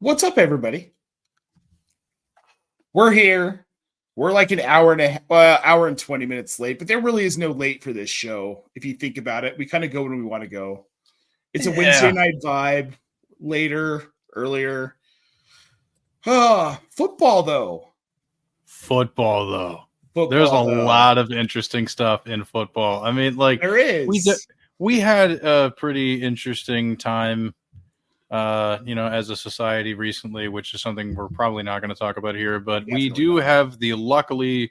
What's up, everybody? We're here. We're like an hour and 20 minutes late, but there really is no late for this show. If you think about it, we kind of go when we want to go. It's a Wednesday night vibe. Later, earlier. Football though. There's a lot of interesting stuff in football. I mean, like there is. We had a pretty interesting time, as a society recently, which is something we're probably not going to talk about here. But we do have the lucky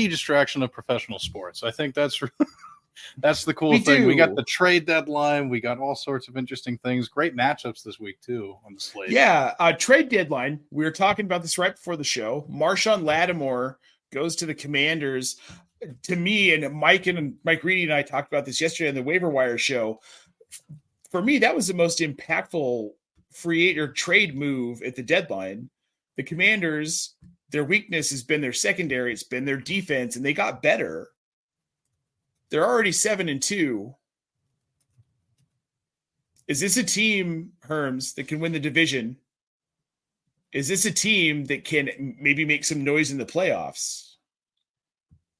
distraction of professional sports. I think that's the cool thing. We got the trade deadline. We got all sorts of interesting things. Great matchups this week too on the slate. Yeah, trade deadline. We were talking about this right before the show. Marshawn Lattimore goes to the Commanders. To me, and Mike Reedy and I talked about this yesterday on the waiver wire show. For me, that was the most impactful free agent or trade move at the deadline. The Commanders, their weakness has been their secondary. It's been their defense, and they got better. They're already 7-2. Is this a team, Herms, that can win the division? Is this a team that can maybe make some noise in the playoffs?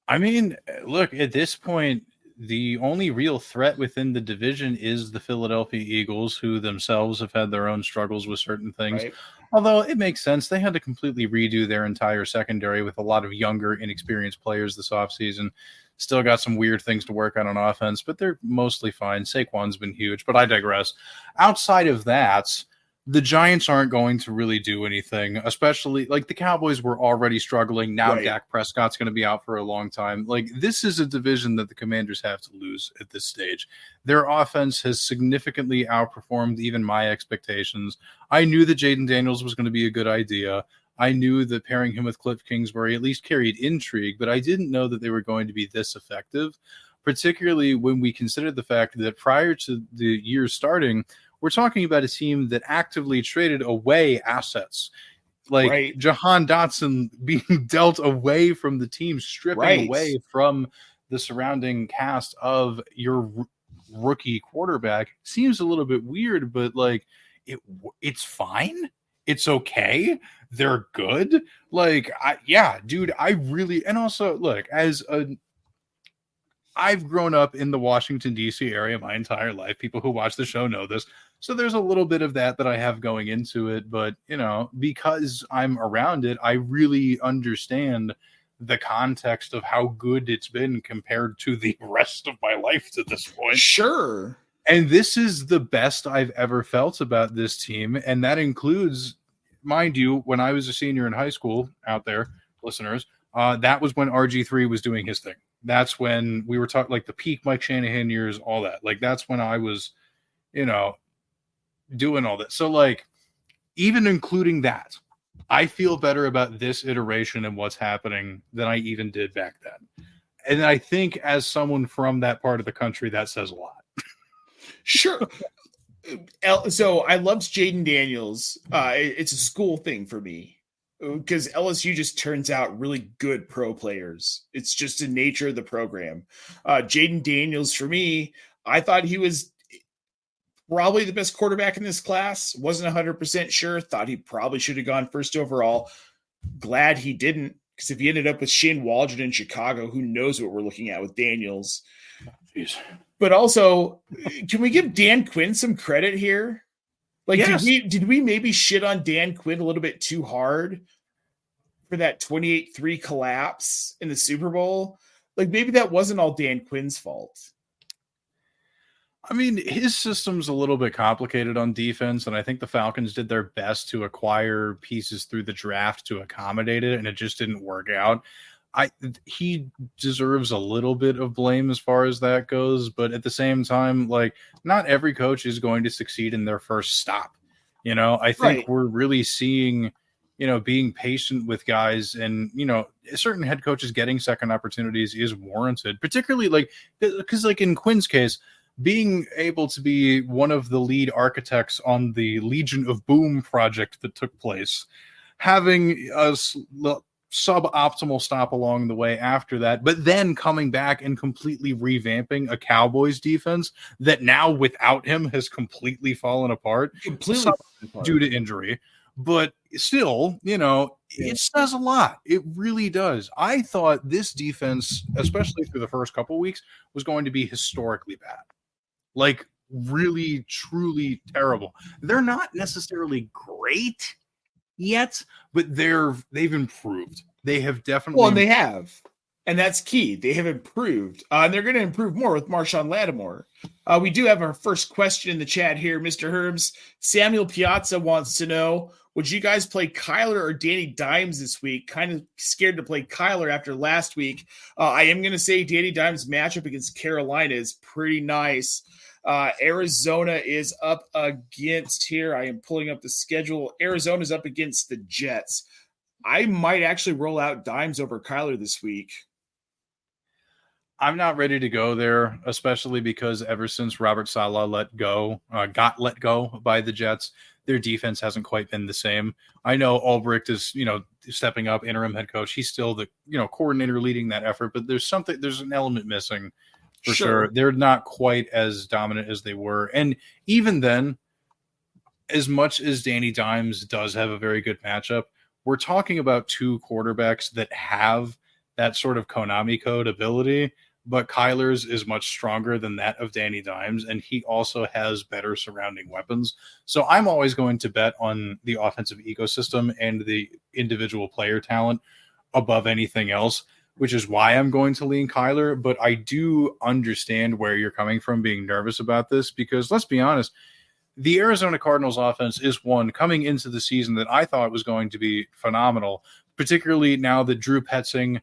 I mean, look, at this point, the only real threat within the division is the Philadelphia Eagles, who themselves have had their own struggles with certain things. Right. Although it makes sense. They had to completely redo their entire secondary with a lot of younger, inexperienced players this offseason. Still got some weird things to work on offense, but they're mostly fine. Saquon's been huge, but I digress. Outside of that, the Giants aren't going to really do anything, especially like the Cowboys were already struggling. Now right. Dak Prescott's going to be out for a long time. Like this is a division that the Commanders have to lose at this stage. Their offense has significantly outperformed even my expectations. I knew that Jaden Daniels was going to be a good idea. I knew that pairing him with Cliff Kingsbury at least carried intrigue, but I didn't know that they were going to be this effective, particularly when we considered the fact that prior to the year starting, we're talking about a team that actively traded away assets, like right. Jahan Dotson being dealt away from the team, stripping right. away from the surrounding cast of your rookie quarterback. Seems a little bit weird, but like it's fine. It's okay. They're good. Like, I really, and also look, I've grown up in the Washington, D.C. area my entire life. People who watch the show know this. So there's a little bit of that I have going into it. But, because I'm around it, I really understand the context of how good it's been compared to the rest of my life to this point. Sure. And this is the best I've ever felt about this team. And that includes, mind you, when I was a senior in high school out there, listeners, that was when RG3 was doing his thing. That's when we were talking like the peak Mike Shanahan years, all that. Like that's when I was, doing all that. So like, even including that, I feel better about this iteration and what's happening than I even did back then. And I think as someone from that part of the country, that says a lot. Sure. So I loved Jaden Daniels. It's a school thing for me because LSU just turns out really good pro players. It's just the nature of the program. Jaden Daniels, for me, I thought he was probably the best quarterback in this class. Wasn't 100% sure. Thought he probably should have gone first overall. Glad he didn't, because if he ended up with Shane Waldron in Chicago, who knows what we're looking at with Daniels. Jeez. But also, can we give Dan Quinn some credit here? Like, yes. did we maybe shit on Dan Quinn a little bit too hard for that 28-3 collapse in the Super Bowl? Like, maybe that wasn't all Dan Quinn's fault. I mean, his system's a little bit complicated on defense, and I think the Falcons did their best to acquire pieces through the draft to accommodate it, and it just didn't work out. He deserves a little bit of blame as far as that goes, but at the same time, like, not every coach is going to succeed in their first stop. I think right. We're really seeing, being patient with guys and, certain head coaches getting second opportunities is warranted, particularly because in Quinn's case, being able to be one of the lead architects on the Legion of Boom project that took place, having a suboptimal stop along the way after that, but then coming back and completely revamping a Cowboys defense that now without him has completely fallen apart. Completely due to injury. But still, it says a lot. It really does. I thought this defense, especially through the first couple of weeks, was going to be historically bad. Like, really, truly terrible. They're not necessarily great yet, but they've improved. They have definitely. Well, and they have. And that's key. They have improved. And they're going to improve more with Marshawn Lattimore. We do have our first question in the chat here. Mr. Herms, Samuel Piazza wants to know, would you guys play Kyler or Danny Dimes this week? Kind of scared to play Kyler after last week. I am going to say Danny Dimes' matchup against Carolina is pretty nice. Arizona is up against here. I am pulling up the schedule. Arizona's up against the Jets. I might actually roll out Dimes over Kyler this week. I'm not ready to go there, especially because ever since Robert Saleh got let go by the Jets, their defense hasn't quite been the same. I know Albrecht is, stepping up, interim head coach. He's still the, coordinator leading that effort, but there's an element missing for sure. They're not quite as dominant as they were. And even then, as much as Danny Dimes does have a very good matchup, we're talking about two quarterbacks that have that sort of Konami code ability, but Kyler's is much stronger than that of Danny Dimes, and he also has better surrounding weapons. So I'm always going to bet on the offensive ecosystem and the individual player talent above anything else, which is why I'm going to lean Kyler. But I do understand where you're coming from being nervous about this, because let's be honest, the Arizona Cardinals offense is one coming into the season that I thought was going to be phenomenal, particularly now that Drew Petzing,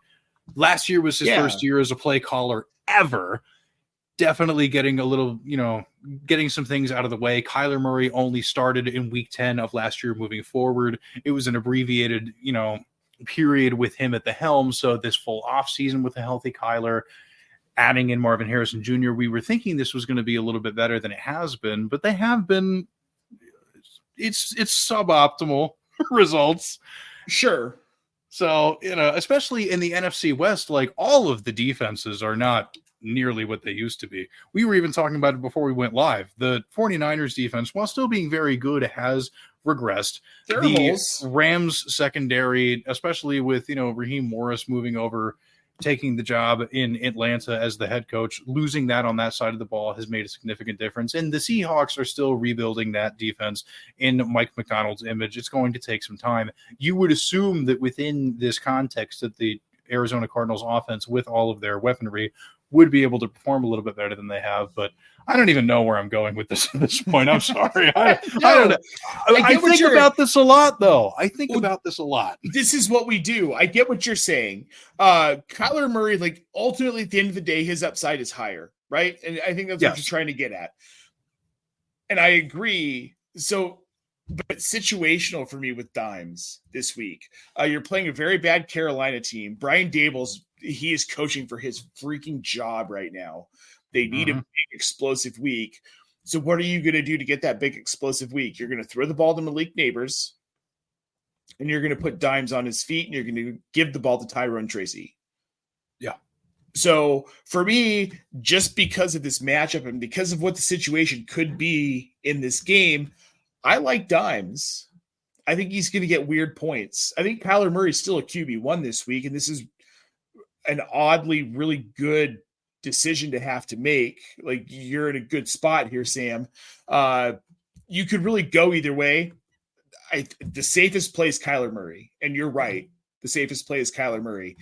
last year was his first year as a play caller ever, definitely getting a little, getting some things out of the way. Kyler Murray only started in week 10 of last year moving forward. It was an abbreviated, period with him at the helm. So this full off season with a healthy Kyler, adding in Marvin Harrison Jr., we were thinking this was going to be a little bit better than it has been, but they have been, it's suboptimal results. Sure. So, especially in the NFC West, like all of the defenses are not nearly what they used to be. We were even talking about it before we went live. The 49ers defense, while still being very good, has regressed. The Rams secondary, especially with, Raheem Morris moving over, taking the job in Atlanta as the head coach, losing that on that side of the ball has made a significant difference. And the Seahawks are still rebuilding that defense in Mike McDonald's image. It's going to take some time. You would assume that within this context that the Arizona Cardinals offense, with all of their weaponry, would be able to perform a little bit better than they have, but I don't even know where I'm going with this at this point. I'm sorry. I don't know. I think about this a lot, though. This is what we do. I get what you're saying. Kyler Murray, ultimately at the end of the day, his upside is higher, right? And I think that's what you're trying to get at. And I agree. So, but it's situational for me with Dimes this week. You're playing a very bad Carolina team. Brian Daboll's, he is coaching for his freaking job right now. They need a big explosive week. So what are you going to do to get that big explosive week? You're going to throw the ball to Malik Neighbors, and you're going to put Dimes on his feet, and you're going to give the ball to Tyrone Tracy. Yeah. So for me, just because of this matchup and because of what the situation could be in this game, I like Dimes. I think he's going to get weird points. I think Kyler Murray's still a QB1 this week, and this is an oddly really good decision to have to make. Like, you're in a good spot here, Sam. You could really go either way. The safest play is Kyler Murray, and you're right. The safest play is Kyler Murray.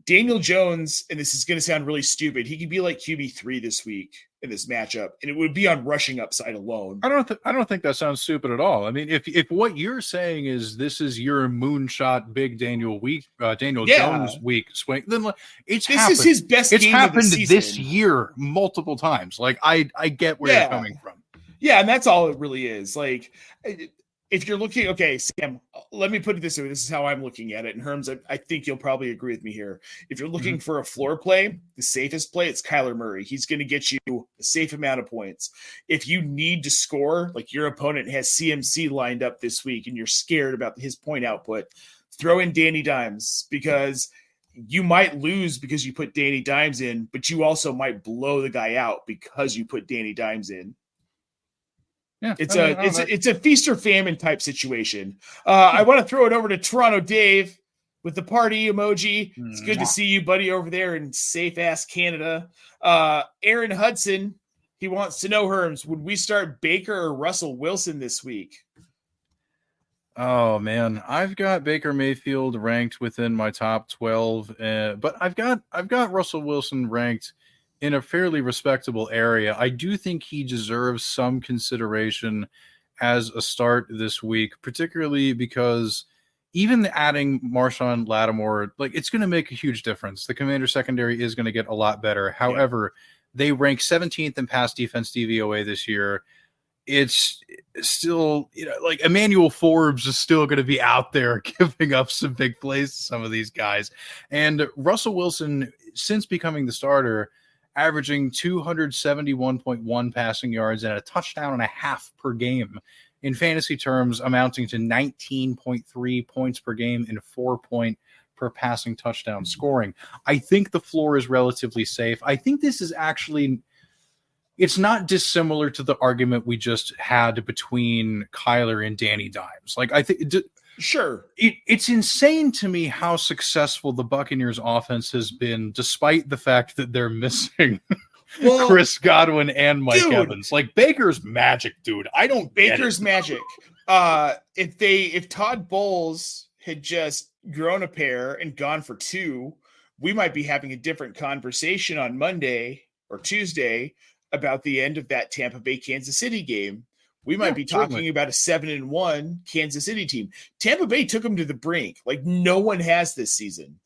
Daniel Jones, and this is going to sound really stupid, he could be like QB3 this week in this matchup, and it would be on rushing upside alone. I don't think that sounds stupid at all. I mean, if what you're saying is this is your moonshot big Daniel Jones week swing, then this is his best. It's happened this year multiple times. Like, I get where you're coming from. Yeah, and that's all it really is. Like, if you're looking, okay, Sam, let me put it this way. This is how I'm looking at it. And Herms, I think you'll probably agree with me here. If you're looking for a floor play, the safest play, it's Kyler Murray. He's going to get you a safe amount of points. If you need to score, like your opponent has CMC lined up this week and you're scared about his point output, throw in Danny Dimes, because you might lose because you put Danny Dimes in, but you also might blow the guy out because you put Danny Dimes in. Yeah, it's a feast or famine type situation. I want to throw it over to Toronto Dave with the party emoji. It's good to see you, buddy, over there in safe ass Canada. Aaron Hudson, he wants to know, Herms, would we start Baker or Russell Wilson this week? Oh man, I've got Baker Mayfield ranked within my top 12, but I've got Russell Wilson ranked in a fairly respectable area. I do think he deserves some consideration as a start this week, particularly because even adding Marshawn Lattimore, like, it's going to make a huge difference. The Commander secondary is going to get a lot better. However, they rank 17th in pass defense DVOA this year. It's still, like, Emmanuel Forbes is still going to be out there giving up some big plays to some of these guys. And Russell Wilson, since becoming the starter, averaging 271.1 passing yards and a touchdown and a half per game in fantasy terms, amounting to 19.3 points per game and 4 point per passing touchdown scoring. I think the floor is relatively safe. I think this is actually, it's not dissimilar to the argument we just had between Kyler and Danny Dimes. Like, I think sure, it's insane to me how successful the Buccaneers offense has been, despite the fact that they're missing Chris Godwin and Mike Evans. Like, Baker's magic, dude. Baker's magic. If Todd Bowles had just grown a pair and gone for two, we might be having a different conversation on Monday or Tuesday about the end of that Tampa Bay Kansas City game. We might be talking about a 7-1 Kansas City team. Tampa Bay took them to the brink. Like, no one has this season.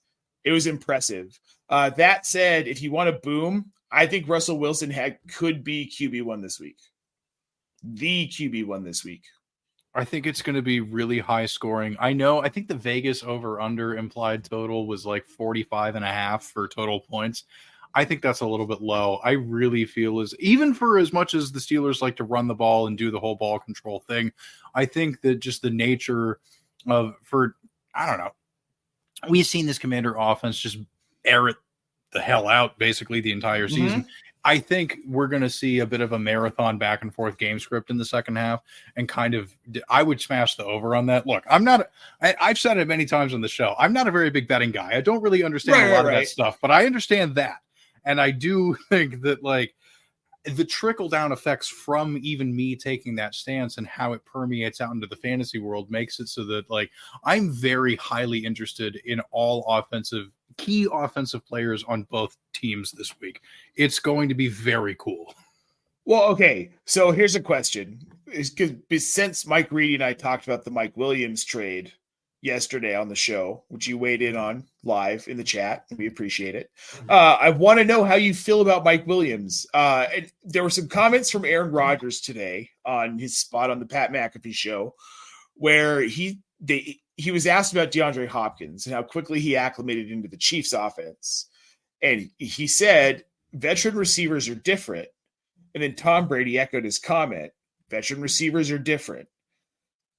It was impressive. That said, if you want to boom, I think Russell Wilson could be QB1 this week. The QB1 this week. I think it's going to be really high scoring. I think the Vegas over-under implied total was like 45.5 for total points. I think that's a little bit low. I really feel even for as much as the Steelers like to run the ball and do the whole ball control thing, I think that just the nature of, I don't know, we've seen this Commander offense just air it the hell out basically the entire season. I think we're going to see a bit of a marathon back and forth game script in the second half, and I would smash the over on that. Look, I've said it many times on the show, I'm not a very big betting guy. I don't really understand a lot of that stuff, but I understand that. And I do think that, like, the trickle-down effects from even me taking that stance and how it permeates out into the fantasy world makes it so that, like, I'm very highly interested in all key offensive players on both teams this week. It's going to be very cool. Well, okay, so here's a question. Since Mike Reedy and I talked about the Mike Williams trade yesterday on the show, which you weighed in on live in the chat, and we appreciate it. I want to know how you feel about Mike Williams. And there were some comments from Aaron Rodgers today on his spot on the Pat McAfee show, where he was asked about DeAndre Hopkins and how quickly he acclimated into the Chiefs offense. And he said, veteran receivers are different. And then Tom Brady echoed his comment, veteran receivers are different.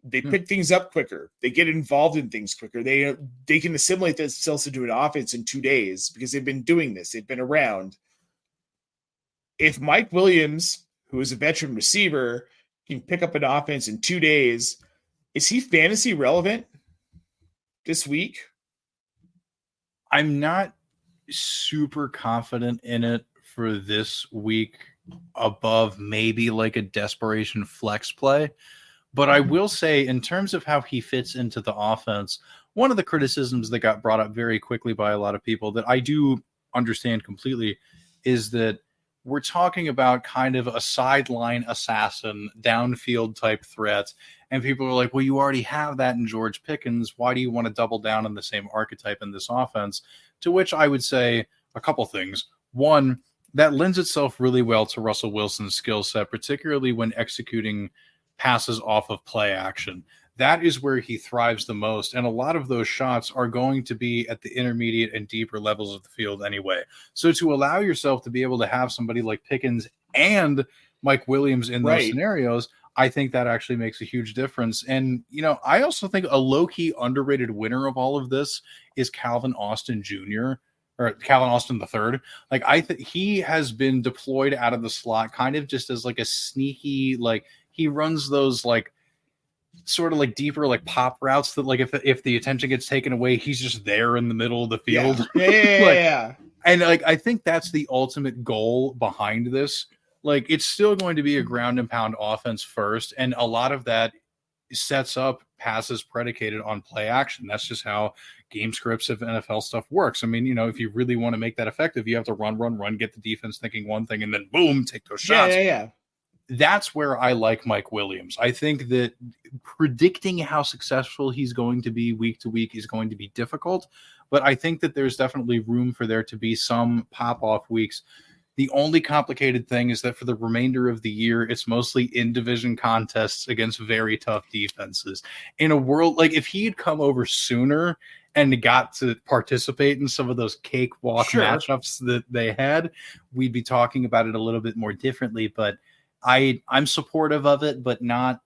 They pick things up quicker. They get involved in things quicker. They can assimilate themselves into an offense in 2 days because they've been doing this. They've been around. If Mike Williams, who is a veteran receiver, can pick up an offense in 2 days, is he fantasy relevant this week? I'm not super confident in it for this week, above maybe like a desperation flex play. But I will say, in terms of how he fits into the offense, one of the criticisms that got brought up very quickly by a lot of people that I do understand completely is that we're talking about kind of a sideline assassin, downfield type threat. And people are like, well, you already have that in George Pickens. Why do you want to double down on the same archetype in this offense? To which I would say a couple things. One, that lends itself really well to Russell Wilson's skill set, particularly when executing passes off of play action. That is where he thrives the most. And a lot of those shots are going to be at the intermediate and deeper levels of the field anyway. So to allow yourself to be able to have somebody like Pickens and Mike Williams in those scenarios, I think that actually makes a huge difference. And, I also think a low-key underrated winner of all of this is Calvin Austin Jr., or Calvin Austin III. Like, he has been deployed out of the slot kind of just as like a sneaky, like, he runs those like sort of like deeper like pop routes that like if the attention gets taken away, he's just there in the middle of the field. Yeah. And like I think that's the ultimate goal behind this. Like it's still going to be a ground and pound offense first, and a lot of that sets up passes predicated on play action. That's just how game scripts of NFL stuff works. I mean, if you really want to make that effective, you have to run, get the defense thinking one thing, and then boom, take those shots. Yeah. That's where I like Mike Williams. I think that predicting how successful he's going to be week to week is going to be difficult, but I think that there's definitely room for there to be some pop-off weeks. The only complicated thing is that for the remainder of the year, it's mostly in-division contests against very tough defenses. In a world, like if he had come over sooner and got to participate in some of those cakewalk matchups that they had, we'd be talking about it a little bit more differently, but I'm supportive of it, but not.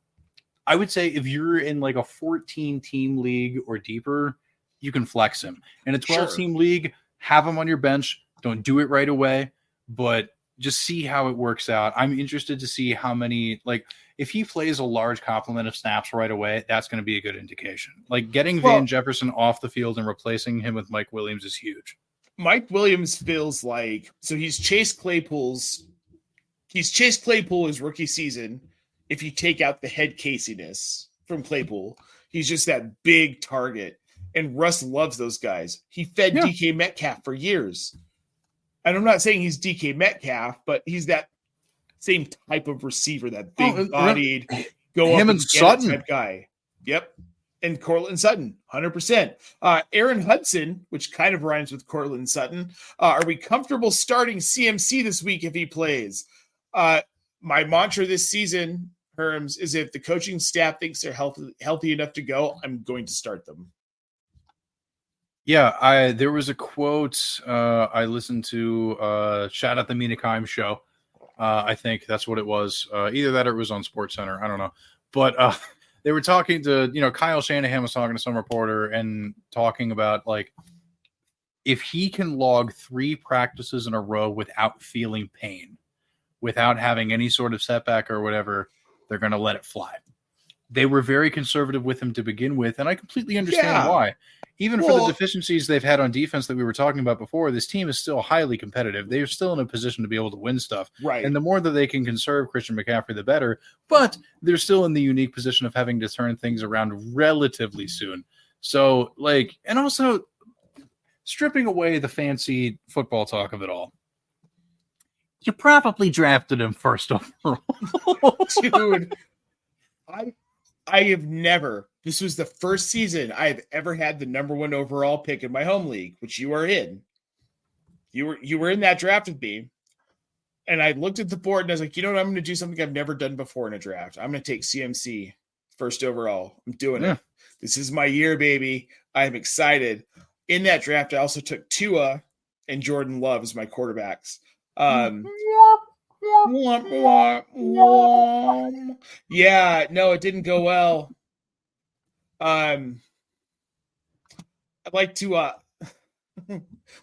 I would say if you're in like a 14-team league or deeper, you can flex him. In a 12-team league, have him on your bench. Don't do it right away, but just see how it works out. I'm interested to see how many, like, if he plays a large complement of snaps right away, that's going to be a good indication. Like getting Van Jefferson off the field and replacing him with Mike Williams is huge. Mike Williams feels like, so he's Chase Claypool his rookie season. If you take out the head casiness from Claypool, he's just that big target. And Russ loves those guys. He fed DK Metcalf for years. And I'm not saying he's DK Metcalf, but he's that same type of receiver, that big-bodied, go him up and Sutton type guy. Yep. And Cortland Sutton, 100%. Aaron Hudson, which kind of rhymes with Cortland Sutton. Are we comfortable starting CMC this week if he plays? My mantra this season, Herms, is if the coaching staff thinks they're healthy enough to go, I'm going to start them. Yeah, there was a quote I listened to, shout out the Mina Kimes show. I think that's what it was. Either that or it was on SportsCenter. I don't know. But they were talking to, Kyle Shanahan was talking to some reporter and talking about, like, if he can log 3 practices in a row without feeling pain, without having any sort of setback or whatever, they're going to let it fly. They were very conservative with him to begin with, and I completely understand why. Even for the deficiencies they've had on defense that we were talking about before, this team is still highly competitive. They're still in a position to be able to win stuff. Right. And the more that they can conserve Christian McCaffrey, the better. But they're still in the unique position of having to turn things around relatively soon. So, like, and also stripping away the fancy football talk of it all, you probably drafted him first overall. Dude, I have never, this was the first season I have ever had the number 1 overall pick in my home league, which you are in. You were in that draft with me. And I looked at the board and I was like, you know what? I'm going to do something I've never done before in a draft. I'm going to take CMC first overall. I'm doing it. This is my year, baby. I'm excited. In that draft, I also took Tua and Jordan Love as my quarterbacks. Yeah, no, it didn't go well. I'd like to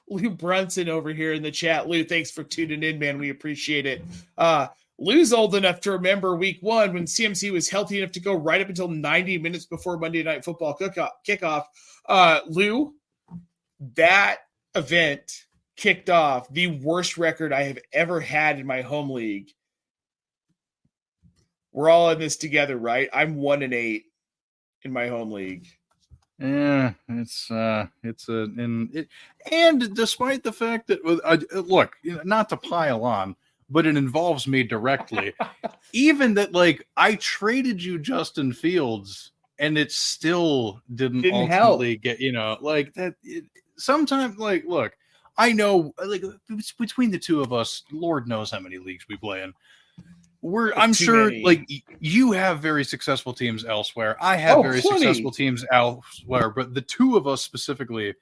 Lou Brunson over here in the chat. Lou, thanks for tuning in, man. We appreciate it. Lou's old enough to remember week 1 when CMC was healthy enough to go right up until 90 minutes before Monday Night Football kickoff. Lou, that event kicked off the worst record I have ever had in my home league. We're all in this together, right? I'm 1-8 in my home league. Yeah, and despite the fact that look, not to pile on, but it involves me directly. Even that, like, I traded you Justin Fields, and it still didn't ultimately help. Get like that. Sometimes, like, look, I know, like, between the two of us, Lord knows how many leagues we play in. I'm sure, many. Like, you have very successful teams elsewhere. I have very successful teams elsewhere, but the two of us specifically,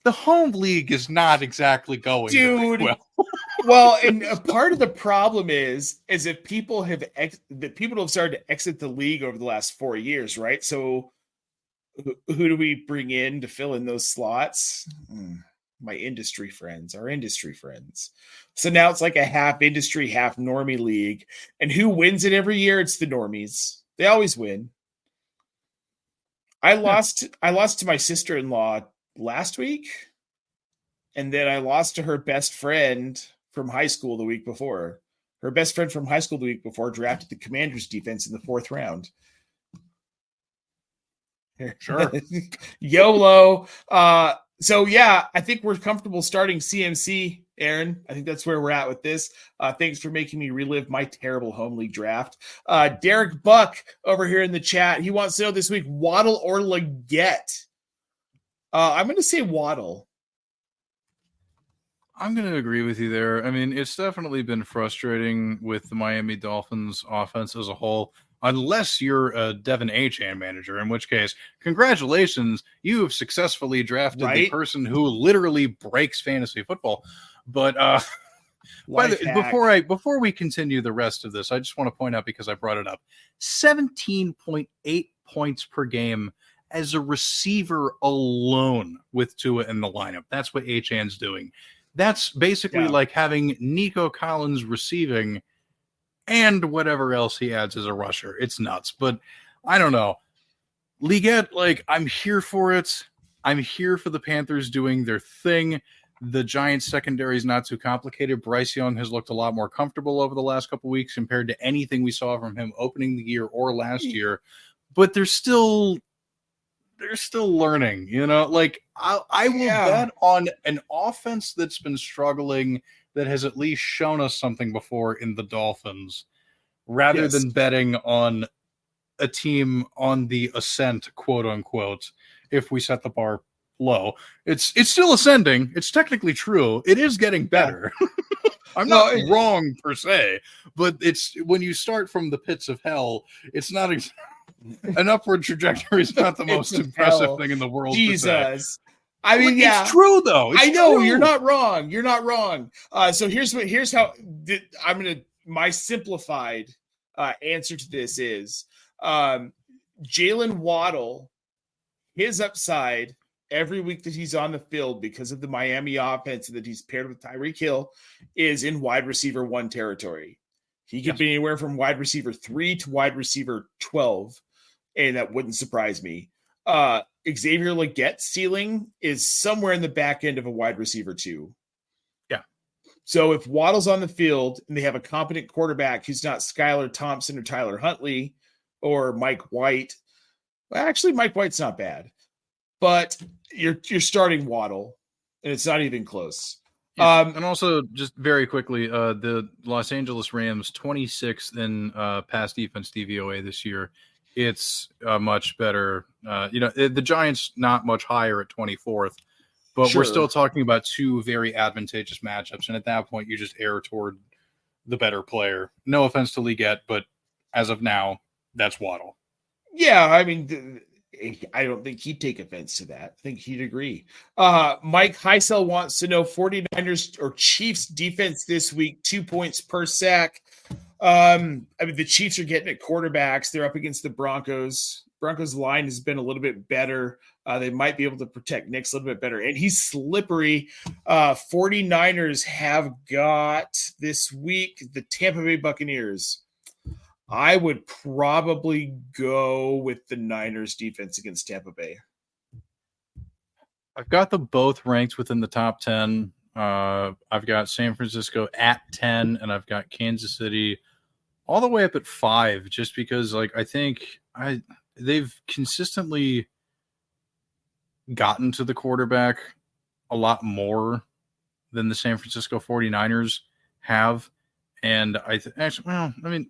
the home league is not exactly going, dude. Well. Well, and a part of the problem is if people have started to exit the league over the last 4 years, right? So, who do we bring in to fill in those slots? my industry friends, our industry friends. So now it's like a half industry, half normie league. And who wins it every year? It's the normies. They always win. I lost to my sister-in-law last week. And then I lost to her best friend from high school the week before. Her best friend from high school the week before drafted the Commanders defense in the 4th round. Sure. YOLO. So yeah, I think we're comfortable starting CMC, Aaron. I think that's where we're at with this. Thanks for making me relive my terrible home league draft. Derek Buck over here in the chat. He wants to know this week, Waddle or Leggett? I'm going to say Waddle. I'm going to agree with you there. I mean, it's definitely been frustrating with the Miami Dolphins offense as a whole, unless you're a Devin Achane manager, in which case, congratulations, you have successfully drafted the person who literally breaks fantasy football. But before we continue the rest of this, I just want to point out, because I brought it up, 17.8 points per game as a receiver alone with Tua in the lineup. That's what Achane's doing. That's basically like having Nico Collins receiving and whatever else he adds as a rusher. It's nuts. But I don't know. Leggett, like, I'm here for it. I'm here for the Panthers doing their thing. The Giants secondary is not too complicated. Bryce Young has looked a lot more comfortable over the last couple of weeks compared to anything we saw from him opening the year or last year. But they're still learning, you know. Like, I will bet on an offense that's been struggling, that has at least shown us something before in the Dolphins, rather than betting on a team on the ascent, quote unquote. If we set the bar low, it's still ascending. It's technically true. It is getting better. I'm not wrong per se, but it's when you start from the pits of hell, it's not an upward trajectory is not the most impressive thing in the world. Jesus. I mean, it's true though. I know you're not wrong. You're not wrong. So here's how my simplified answer to this is Jalen Waddle, his upside every week that he's on the field because of the Miami offense that he's paired with Tyreek Hill is in wide receiver 1 territory. He could be anywhere from wide receiver 3 to wide receiver 12. And that wouldn't surprise me. Xavier Leggett's ceiling is somewhere in the back end of a wide receiver 2. Yeah. So if Waddle's on the field and they have a competent quarterback who's not Skylar Thompson or Tyler Huntley or Mike White, well, actually Mike White's not bad, but you're starting Waddle, and it's not even close. Yeah. And also, just very quickly, the Los Angeles Rams 26th in pass defense DVOA this year. It's much better. The Giants not much higher at 24th, but we're still talking about 2 very advantageous matchups. And at that point, you just err toward the better player. No offense to Leggett, but as of now, that's Waddle. Yeah, I mean, I don't think he'd take offense to that. I think he'd agree. Mike Heisel wants to know 49ers or Chiefs defense this week, 2 points per sack. I mean, the Chiefs are getting at quarterbacks. They're up against the Broncos. Broncos line has been a little bit better. They might be able to protect Nick's a little bit better. And he's slippery. 49ers have got this week the Tampa Bay Buccaneers. I would probably go with the Niners defense against Tampa Bay. I've got them both ranked within the top 10. I've got San Francisco at 10, and I've got Kansas City all the way up at 5, just because, like, I think they've consistently gotten to the quarterback a lot more than the San Francisco 49ers have. And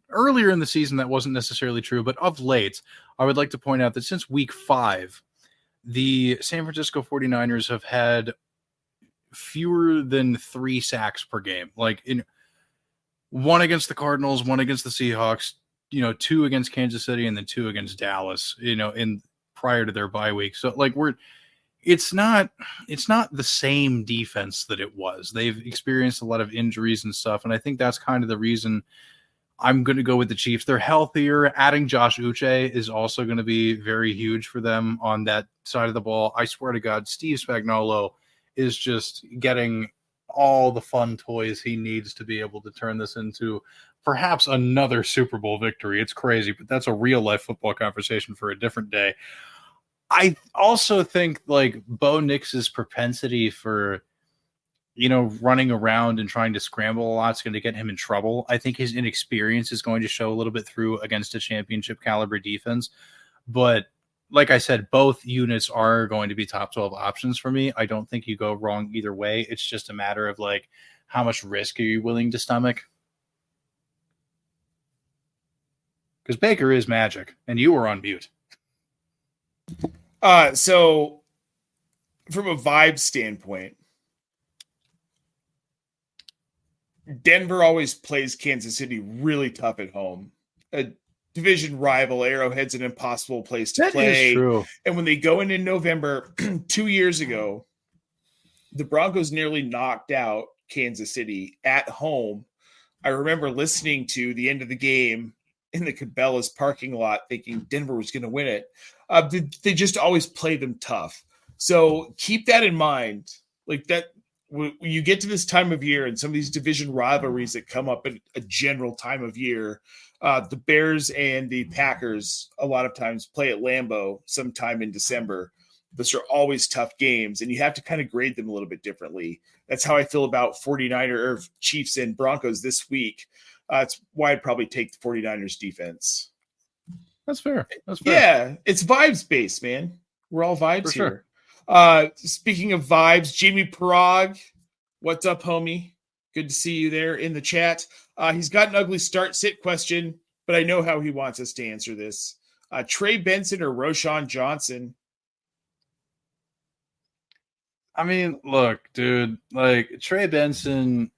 earlier in the season, that wasn't necessarily true, but of late, I would like to point out that since week 5, the San Francisco 49ers have had fewer than 3 sacks per game. Like, in 1 against the Cardinals, 1 against the Seahawks, 2 against Kansas City, and then 2 against Dallas, in prior to their bye week. So, like, it's not the same defense that it was. They've experienced a lot of injuries and stuff, and I think that's kind of the reason I'm going to go with the Chiefs. They're healthier. Adding Josh Uche is also going to be very huge for them on that side of the ball. I swear to God, Steve Spagnuolo is just getting all the fun toys he needs to be able to turn this into perhaps another Super Bowl victory. It's crazy, but that's a real life football conversation for a different day. I also think like Bo Nix's propensity for, running around and trying to scramble a lot is going to get him in trouble. I think his inexperience is going to show a little bit through against a championship caliber defense. But like I said, both units are going to be top 12 options for me. I don't think you go wrong either way. It's just a matter of like, how much risk are you willing to stomach? Because Baker is magic, and you were on mute. So from a vibe standpoint, Denver always plays Kansas City really tough at home. A division rival, Arrowhead's an impossible place to play. That is true. And when they go in November, 2 years ago, the Broncos nearly knocked out Kansas City at home. I remember listening to the end of the game in the Cabela's parking lot thinking Denver was going to win it. They just always play them tough. So keep that in mind. Like that, when you get to this time of year and some of these division rivalries that come up at a general time of year, the Bears and the Packers a lot of times play at Lambeau sometime in December. Those are always tough games, and you have to kind of grade them a little bit differently. That's how I feel about 49er or Chiefs and Broncos this week. That's why I'd probably take the 49ers defense. That's fair. That's fair. Yeah, it's vibes based, man. We're all vibes For here. Sure. Speaking of vibes, Jamie Parag, what's up, homie? Good to see you there in the chat. He's got an ugly start-sit question, but I know how he wants us to answer this. Trey Benson or Roschon Johnson? I mean, look, dude, like Trey Benson,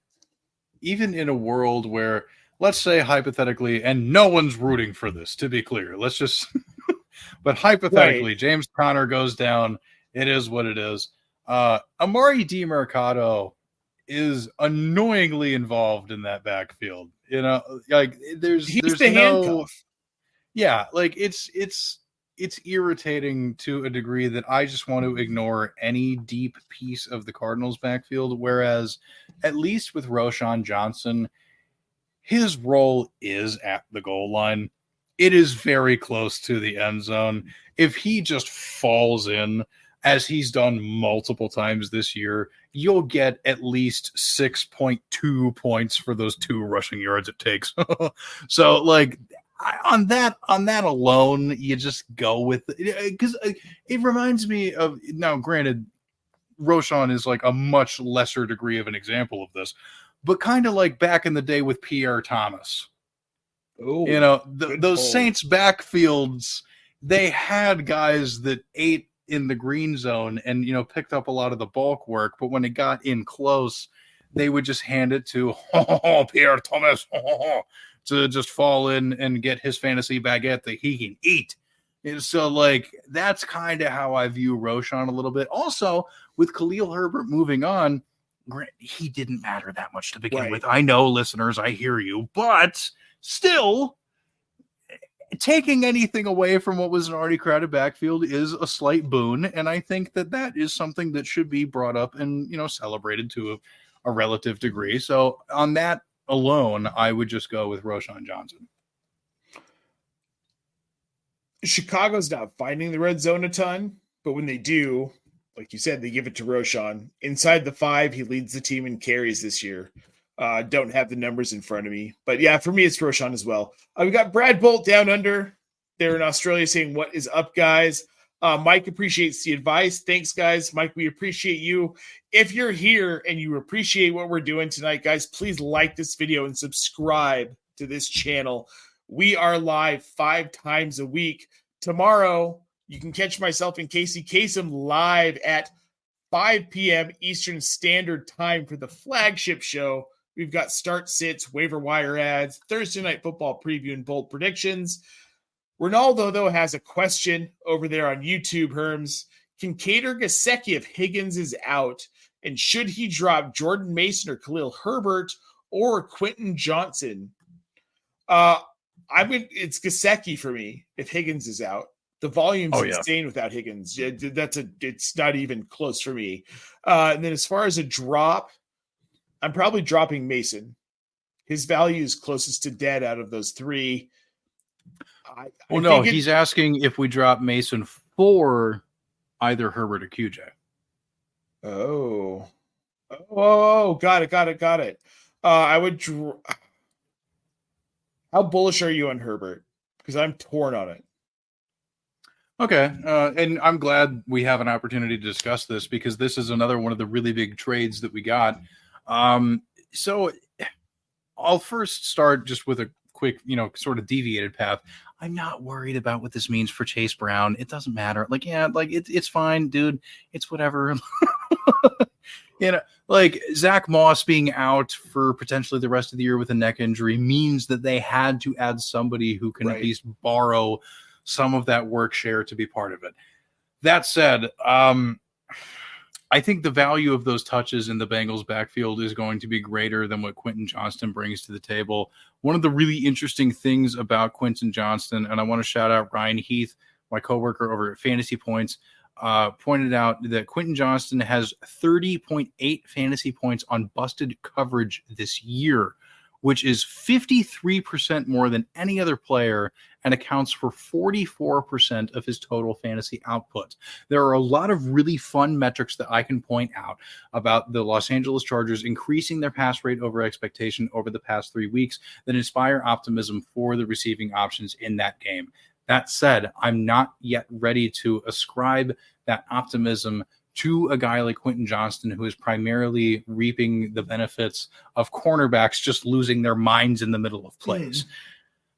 even in a world where, let's say hypothetically, and no one's rooting for this, to be clear, let's just, but hypothetically, right. James Conner goes down. It is what it is. Amari DiMercado is annoyingly involved in that backfield. Like there's the handcuff. Yeah, like it's irritating to a degree that I just want to ignore any deep piece of the Cardinals backfield. Whereas at least with Roschon Johnson, his role is at the goal line. It is very close to the end zone. If he just falls in, as he's done multiple times this year, you'll get at least 6.2 points for those 2 rushing yards it takes. So like on that alone, you just go with it, because it reminds me of, now granted, Roschon is like a much lesser degree of an example of this, but kind of like back in the day with Pierre Thomas. Oh, those Saints backfields, they had guys that ate in the green zone and, picked up a lot of the bulk work. But when it got in close, they would just hand it to Pierre Thomas to just fall in and get his fantasy baguette that he can eat. And so, like, that's kind of how I view Roschon a little bit. Also, with Khalil Herbert moving on, he didn't matter that much to begin with. I know, listeners, I hear you, but still, taking anything away from what was an already crowded backfield is a slight boon, and I think that is something that should be brought up and celebrated to a relative degree. So on that alone, I would just go with Roschon Johnson. Chicago's not finding the red zone a ton, but when they do, like you said, they give it to Roschon. Inside the 5, he leads the team in carries this year. Don't have the numbers in front of me. But yeah, for me, it's Roschon as well. We got Brad Bolt down under there in Australia saying, what is up, guys? Mike appreciates the advice. Thanks, guys. Mike, we appreciate you. If you're here and you appreciate what we're doing tonight, guys, please like this video and subscribe to this channel. We are live 5 times a week. Tomorrow, you can catch myself and Casey Kasem live at 5 p.m. Eastern Standard Time for the flagship show. We've got start sits, waiver wire ads, Thursday night football preview, and bold predictions. Ronaldo, though, has a question over there on YouTube, Herms. Can Kader Gesicki if Higgins is out? And should he drop Jordan Mason or Khalil Herbert or Quentin Johnson? It's Gesicki for me if Higgins is out. The volume's insane without Higgins. It's not even close for me. And then as far as a drop, I'm probably dropping Mason. His value is closest to dead out of those three. He's asking if we drop Mason for either Herbert or QJ. Oh, got it. I would. How bullish are you on Herbert? Because I'm torn on it. Okay, and I'm glad we have an opportunity to discuss this because this is another one of the really big trades that we got. So I'll first start just with a quick, sort of deviated path. I'm not worried about what this means for Chase Brown. It doesn't matter. It's fine, dude. It's whatever. Zach Moss being out for potentially the rest of the year with a neck injury means that they had to add somebody who can at least borrow some of that work share to be part of it. That said, I think the value of those touches in the Bengals backfield is going to be greater than what Quentin Johnston brings to the table. One of the really interesting things about Quentin Johnston, and I want to shout out Ryan Heath, my coworker over at Fantasy Points, pointed out that Quentin Johnston has 30.8 fantasy points on busted coverage this year, which is 53% more than any other player and accounts for 44% of his total fantasy output. There are a lot of really fun metrics that I can point out about the Los Angeles Chargers increasing their pass rate over expectation over the past 3 weeks that inspire optimism for the receiving options in that game. That said, I'm not yet ready to ascribe that optimism to a guy like Quentin Johnston, who is primarily reaping the benefits of cornerbacks just losing their minds in the middle of plays.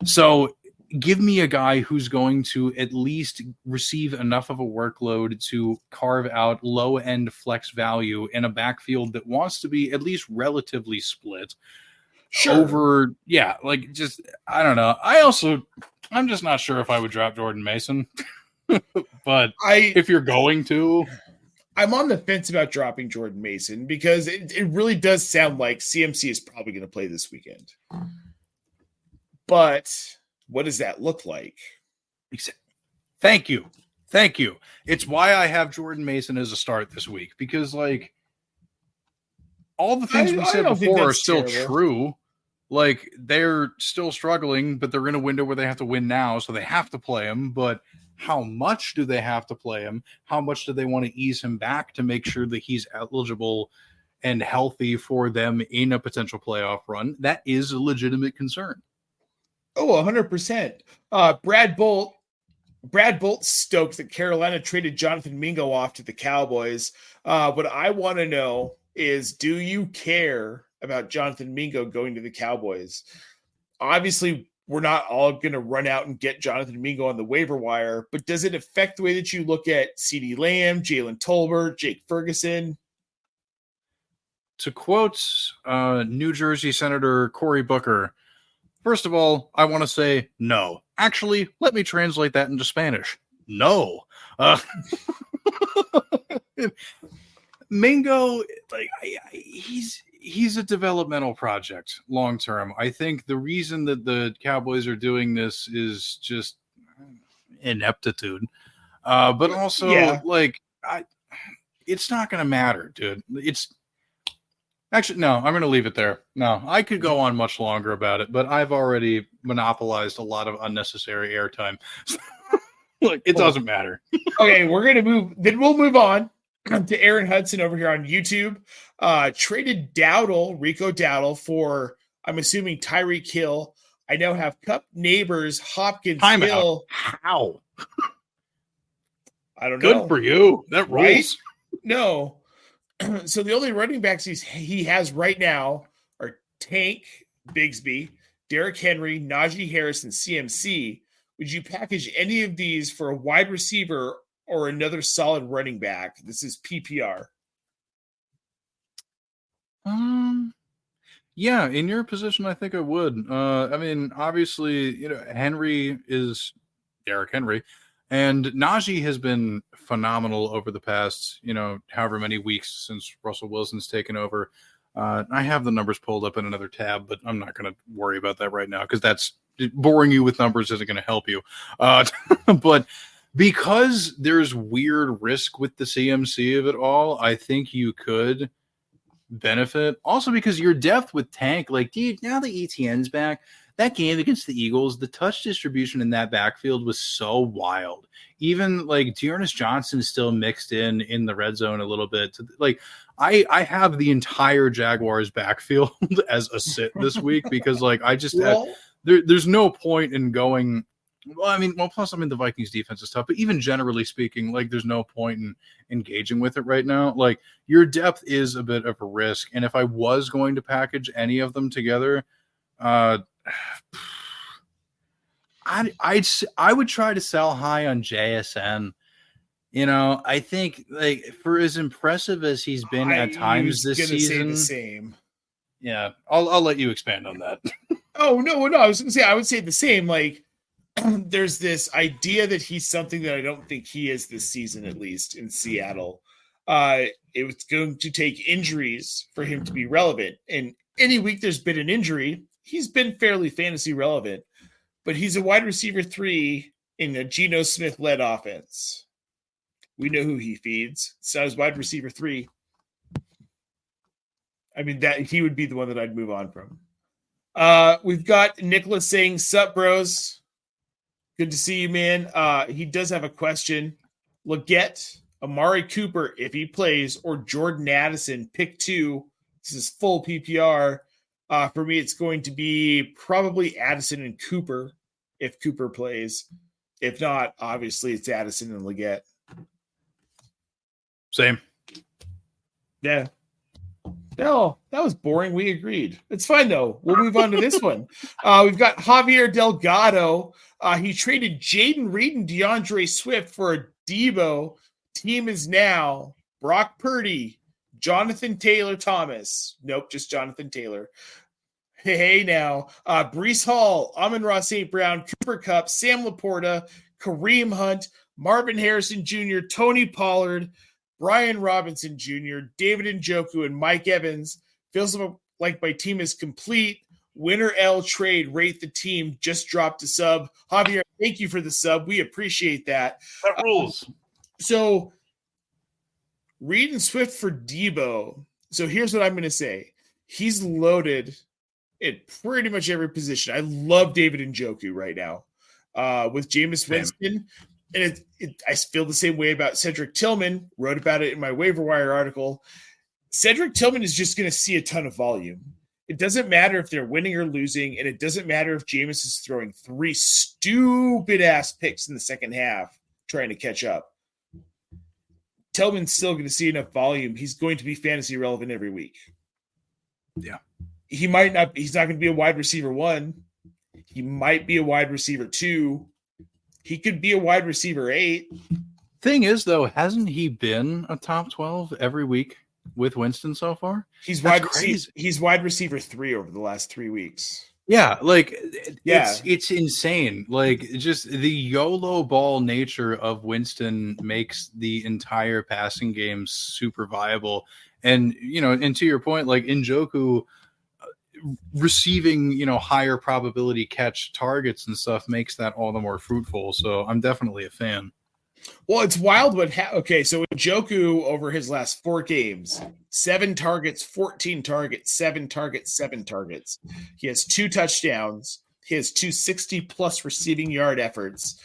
So give me a guy who's going to at least receive enough of a workload to carve out low-end flex value in a backfield that wants to be at least relatively split. Over, I don't know. I'm just not sure if I would drop Jordan Mason. But if you're going to... I'm on the fence about dropping Jordan Mason because it really does sound like CMC is probably going to play this weekend. But what does that look like? Thank you. It's why I have Jordan Mason as a start this week because, all the things we said before are still true. They're still struggling, but they're in a window where they have to win now, so they have to play him. But how much do they have to play him? How much do they want to ease him back to make sure that he's eligible and healthy for them in a potential playoff run? That is a legitimate concern. Oh, 100%. Brad Bolt stoked that Carolina traded Jonathan Mingo off to the Cowboys. What I want to know is, do you care about Jonathan Mingo going to the Cowboys? Obviously, we're not all going to run out and get Jonathan Mingo on the waiver wire, but does it affect the way that you look at CeeDee Lamb, Jalen Tolbert, Jake Ferguson? To quote New Jersey Senator Cory Booker, first of all, I want to say no. Actually, let me translate that into Spanish. No. Mingo, he's a developmental project long term. I think the reason that the Cowboys are doing this is just ineptitude. But also, it's not going to matter, dude. Actually, no, I'm going to leave it there. No, I could go on much longer about it, but I've already monopolized a lot of unnecessary airtime. Look, it doesn't matter. Okay, we're going to move. Then we'll move on to Aaron Hudson over here on YouTube. Traded Rico Dowdle for, I'm assuming, Tyreek Hill. I now have Cup, Neighbors, Hopkins, Hill. How? I don't know. Good for you. That rules. Right? No. So the only running backs he has right now are Tank, Bigsby, Derrick Henry, Najee Harris, and CMC. Would you package any of these for a wide receiver or another solid running back? This is PPR. Yeah, in your position, I think I would. Obviously, Henry is Derrick Henry, and Najee has been phenomenal over the past, however many weeks since Russell Wilson's taken over. I have the numbers pulled up in another tab, but I'm not going to worry about that right now because that's boring you with numbers isn't going to help you. But because there's weird risk with the CMC of it all, I think you could benefit. Also because your depth with Tank, like, dude, now the ETN's back. That game against the Eagles, the touch distribution in that backfield was so wild. Even like Dearness Johnson is still mixed in the red zone a little bit. Like I have the entire Jaguars backfield as a sit this week because like I just there's no point in going. Well, plus the Vikings defense is tough, but even generally speaking, like there's no point in engaging with it right now. Like your depth is a bit of a risk, and if I was going to package any of them together, I would try to sell high on JSN. I think like for as impressive as he's been at times this season, say the same. Yeah, I'll let you expand on that. Oh no, I was going to say I would say the same. Like there's this idea that he's something that I don't think he is this season, at least in Seattle. It was going to take injuries for him to be relevant, and any week there's been an injury, he's been fairly fantasy relevant. But he's a wide receiver 3 in a Geno Smith-led offense. We know who he feeds. So as wide receiver 3. I mean, that he would be the one that I'd move on from. We've got Nicholas saying, "Sup, bros? Good to see you, man." He does have a question. Leggett, Amari Cooper, if he plays, or Jordan Addison, pick 2. This is full PPR. For me, it's going to be probably Addison and Cooper if Cooper plays. If not, obviously it's Addison and Leggett. Same. Yeah. No, that was boring. We agreed. It's fine, though. We'll move on to this one. We've got Javier Delgado. He traded Jaden Reed and DeAndre Swift for a Debo. Team is now Brock Purdy, Jonathan Taylor Thomas. Nope, just Jonathan Taylor. Hey now. Breece Hall, Amon-Ra St. Brown, Cooper Kupp, Sam Laporta, Kareem Hunt, Marvin Harrison Jr., Tony Pollard, Brian Robinson Jr., David Njoku, and Mike Evans. Feels like my team is complete. Winner L trade, rate the team. Just dropped a sub. Javier, thank you for the sub. We appreciate that. That rules. So Reed and Swift for Debo. So here's what I'm going to say. He's loaded at pretty much every position. I love David Njoku right now with Jameis Winston. And I feel the same way about Cedric Tillman. Wrote about it in my waiver wire article. Cedric Tillman is just going to see a ton of volume. It doesn't matter if they're winning or losing, and it doesn't matter if Jameis is throwing 3 stupid-ass picks in the second half trying to catch up. Tillman's still going to see enough volume. He's going to be fantasy relevant every week. Yeah. He's not going to be a wide receiver 1. He might be a wide receiver 2. He could be a wide receiver 8. Thing is, though, hasn't he been a top 12 every week with Winston so far? He's wide receiver 3 over the last 3 weeks. Yeah, like it's insane. Like just the YOLO ball nature of Winston makes the entire passing game super viable. And and to your point, like Njoku receiving, higher probability catch targets and stuff makes that all the more fruitful. So I'm definitely a fan. Well, it's wild okay, so Njoku over his last 4 games, 7 targets, 14 targets, 7 targets, 7 targets. He has 2 touchdowns. He has 2 60-plus receiving yard efforts.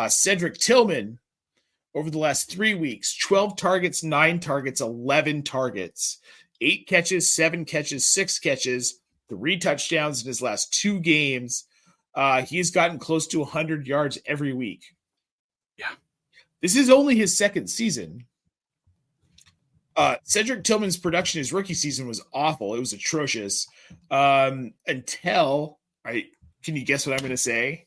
Cedric Tillman, over the last 3 weeks, 12 targets, 9 targets, 11 targets, 8 catches, 7 catches, 6 catches, 3 touchdowns in his last 2 games. He's gotten close to 100 yards every week. Yeah. This is only his second season. Cedric Tillman's production his rookie season was awful. It was atrocious. Until can you guess what I'm going to say?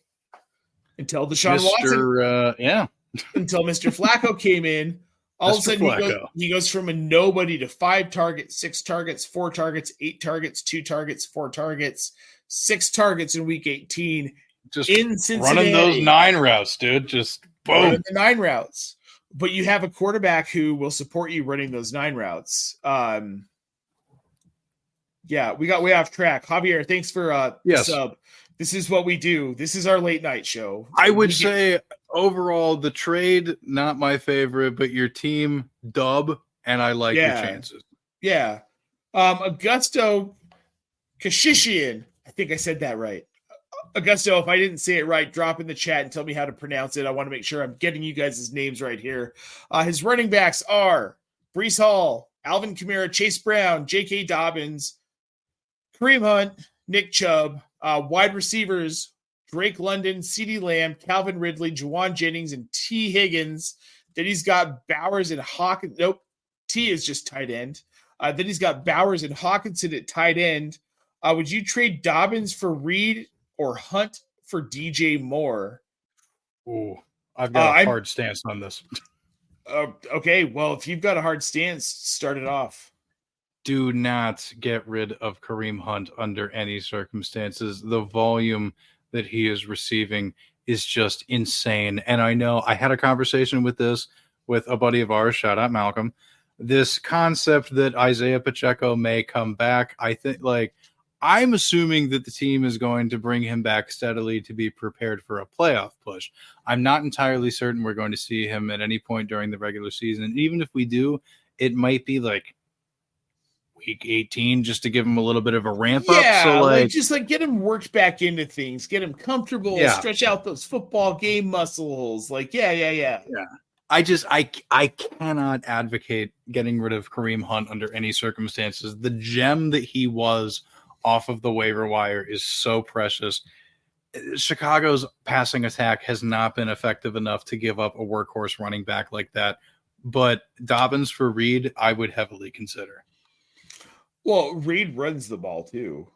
Until Deshaun Watson. Until Mr. Flacco came in. All of a sudden he goes from a nobody to 5 targets, 6 targets, 4 targets, 8 targets, 2 targets, 4 targets, 6 targets in week 18. Just in Cincinnati. Running those 9 routes, dude. Just boom. Running the 9 routes. But you have a quarterback who will support you running those 9 routes. Yeah, we got way off track. Javier, thanks for the sub. This is what we do. This is our late night show. I would say overall, the trade, not my favorite, but your team, dub, and I like your chances. Yeah. Augusto Kashishian. I think I said that right. Augusto, if I didn't say it right, drop in the chat and tell me how to pronounce it. I want to make sure I'm getting you guys' names right here. His running backs are Brees Hall, Alvin Kamara, Chase Brown, J.K. Dobbins, Kareem Hunt, Nick Chubb. Wide receivers, Drake London, CeeDee Lamb, Calvin Ridley, Juwan Jennings, and T. Higgins. Then he's got Bowers and Hawkins. Nope, T is just tight end. Then he's got Bowers and Hawkinson at tight end. Would you trade Dobbins for Reed or Hunt for DJ Moore? Ooh, I've got a hard stance on this. Okay, well, if you've got a hard stance, start it off. Do not get rid of Kareem Hunt under any circumstances. The volume that he is receiving is just insane. And I know I had a conversation with a buddy of ours, shout out Malcolm. This concept that Isaiah Pacheco may come back, I think, I'm assuming that the team is going to bring him back steadily to be prepared for a playoff push. I'm not entirely certain we're going to see him at any point during the regular season. And even if we do, it might be like week 18 just to give him a little bit of a ramp up. So just get him worked back into things, get him comfortable, stretch out those football game muscles. Yeah. I cannot advocate getting rid of Kareem Hunt under any circumstances. The gem that he was off of the waiver wire is so precious. Chicago's passing attack has not been effective enough to give up a workhorse running back like that. But Dobbins for Reed, I would heavily consider. Well, Reed runs the ball too.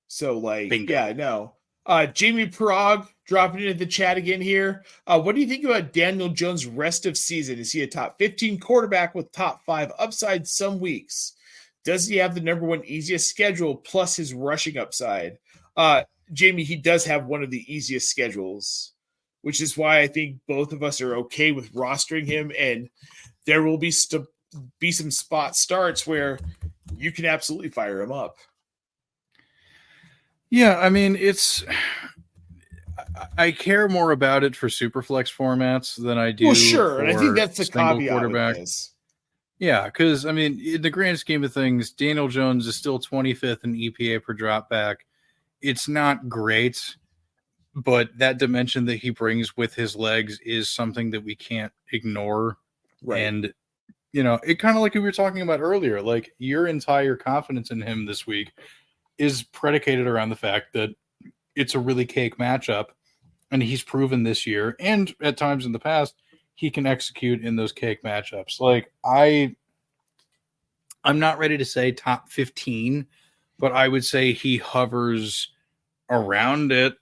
So Bingo. Yeah, no. Jamie Prague dropping into the chat again here. What do you think about Daniel Jones' rest of season? Is he a top 15 quarterback with top 5 upside some weeks? Does he have the number 1 easiest schedule plus his rushing upside? Jamie, he does have one of the easiest schedules, which is why I think both of us are okay with rostering him. And there will be some spot starts where you can absolutely fire him up. Yeah, I mean, I care more about it for superflex formats than I do. Well, sure, and I think that's the caveat quarterback. With this. Yeah, because I mean, in the grand scheme of things, Daniel Jones is still 25th in EPA per dropback. It's not great, but that dimension that he brings with his legs is something that we can't ignore. Right. And it kind of like we were talking about earlier, like your entire confidence in him this week is predicated around the fact that it's a really cake matchup, and he's proven this year and at times in the past he can execute in those cake matchups. I'm not ready to say top 15, but I would say he hovers around it,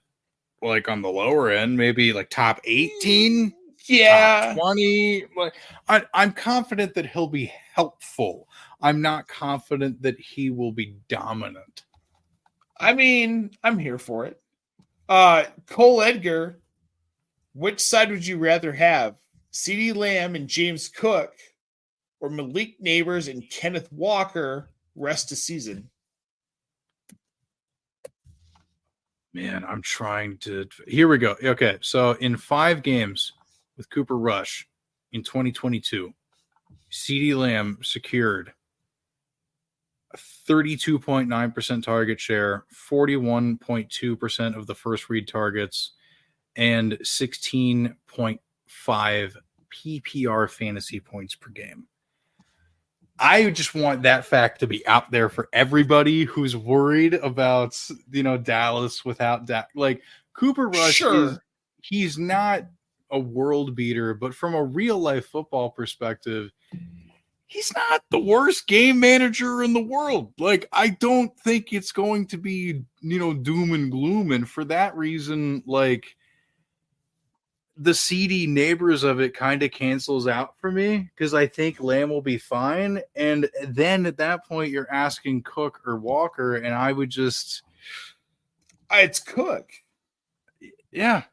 on the lower end, maybe top 18. Yeah, top 20. I'm confident that he'll be helpful. I'm not confident that he will be dominant. I mean, I'm here for it. Cole Edgar, which side would you rather have? CeeDee Lamb and James Cook, or Malik Neighbors and Kenneth Walker rest of season? Man, I'm trying to. Here we go. Okay, so in 5 games with Cooper Rush in 2022, CeeDee Lamb secured a 32.9% target share, 41.2% of the first read targets, and 16.5 PPR fantasy points per game. I just want that fact to be out there for everybody who's worried about, Dallas without Cooper Rush. Sure. He's not a world beater, but from a real life football perspective, he's not the worst game manager in the world. I don't think it's going to be, doom and gloom. And for that reason, the CD neighbors of it kind of cancels out for me, because I think Lamb will be fine. And then at that point, you're asking Cook or Walker, and I would just... It's Cook. Yeah,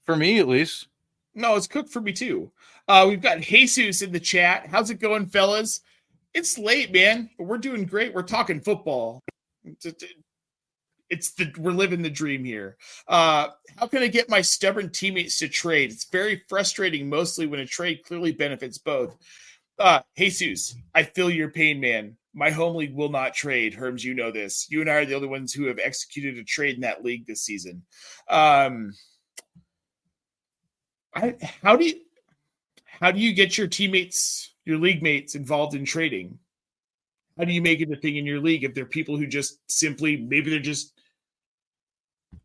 for me at least. No, it's Cook for me too. We've got Jesus in the chat. How's it going, fellas? It's late, man, but we're doing great. We're talking football. We're living the dream here. How can I get my stubborn teammates to trade? It's very frustrating, mostly when a trade clearly benefits both. Jesus, I feel your pain, man. My home league will not trade. Herms, you know this. You and I are the only ones who have executed a trade in that league this season. How do you get your teammates, your league mates involved in trading? How do you make it a thing in your league if they're people who just simply, maybe they're just,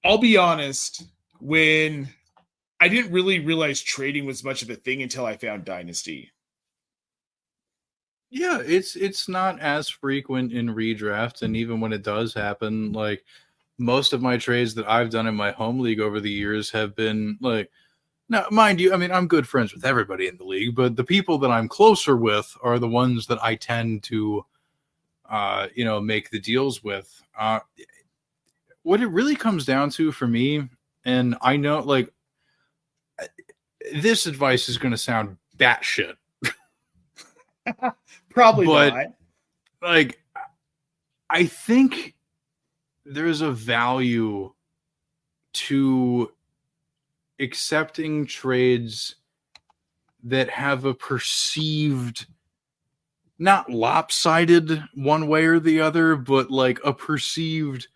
I'll be honest, when I didn't really realize trading was much of a thing until I found Dynasty. Yeah, it's not as frequent in redraft, and even when it does happen, like most of my trades that I've done in my home league over the years have been like, now mind you, I mean, I'm good friends with everybody in the league, but the people that I'm closer with are the ones that I tend to make the deals with. What it really comes down to for me, and I know like this advice is going to sound batshit. Probably but, not. Like, I think there's a value to accepting trades that have a perceived, not lopsided one way or the other, but like a perceived,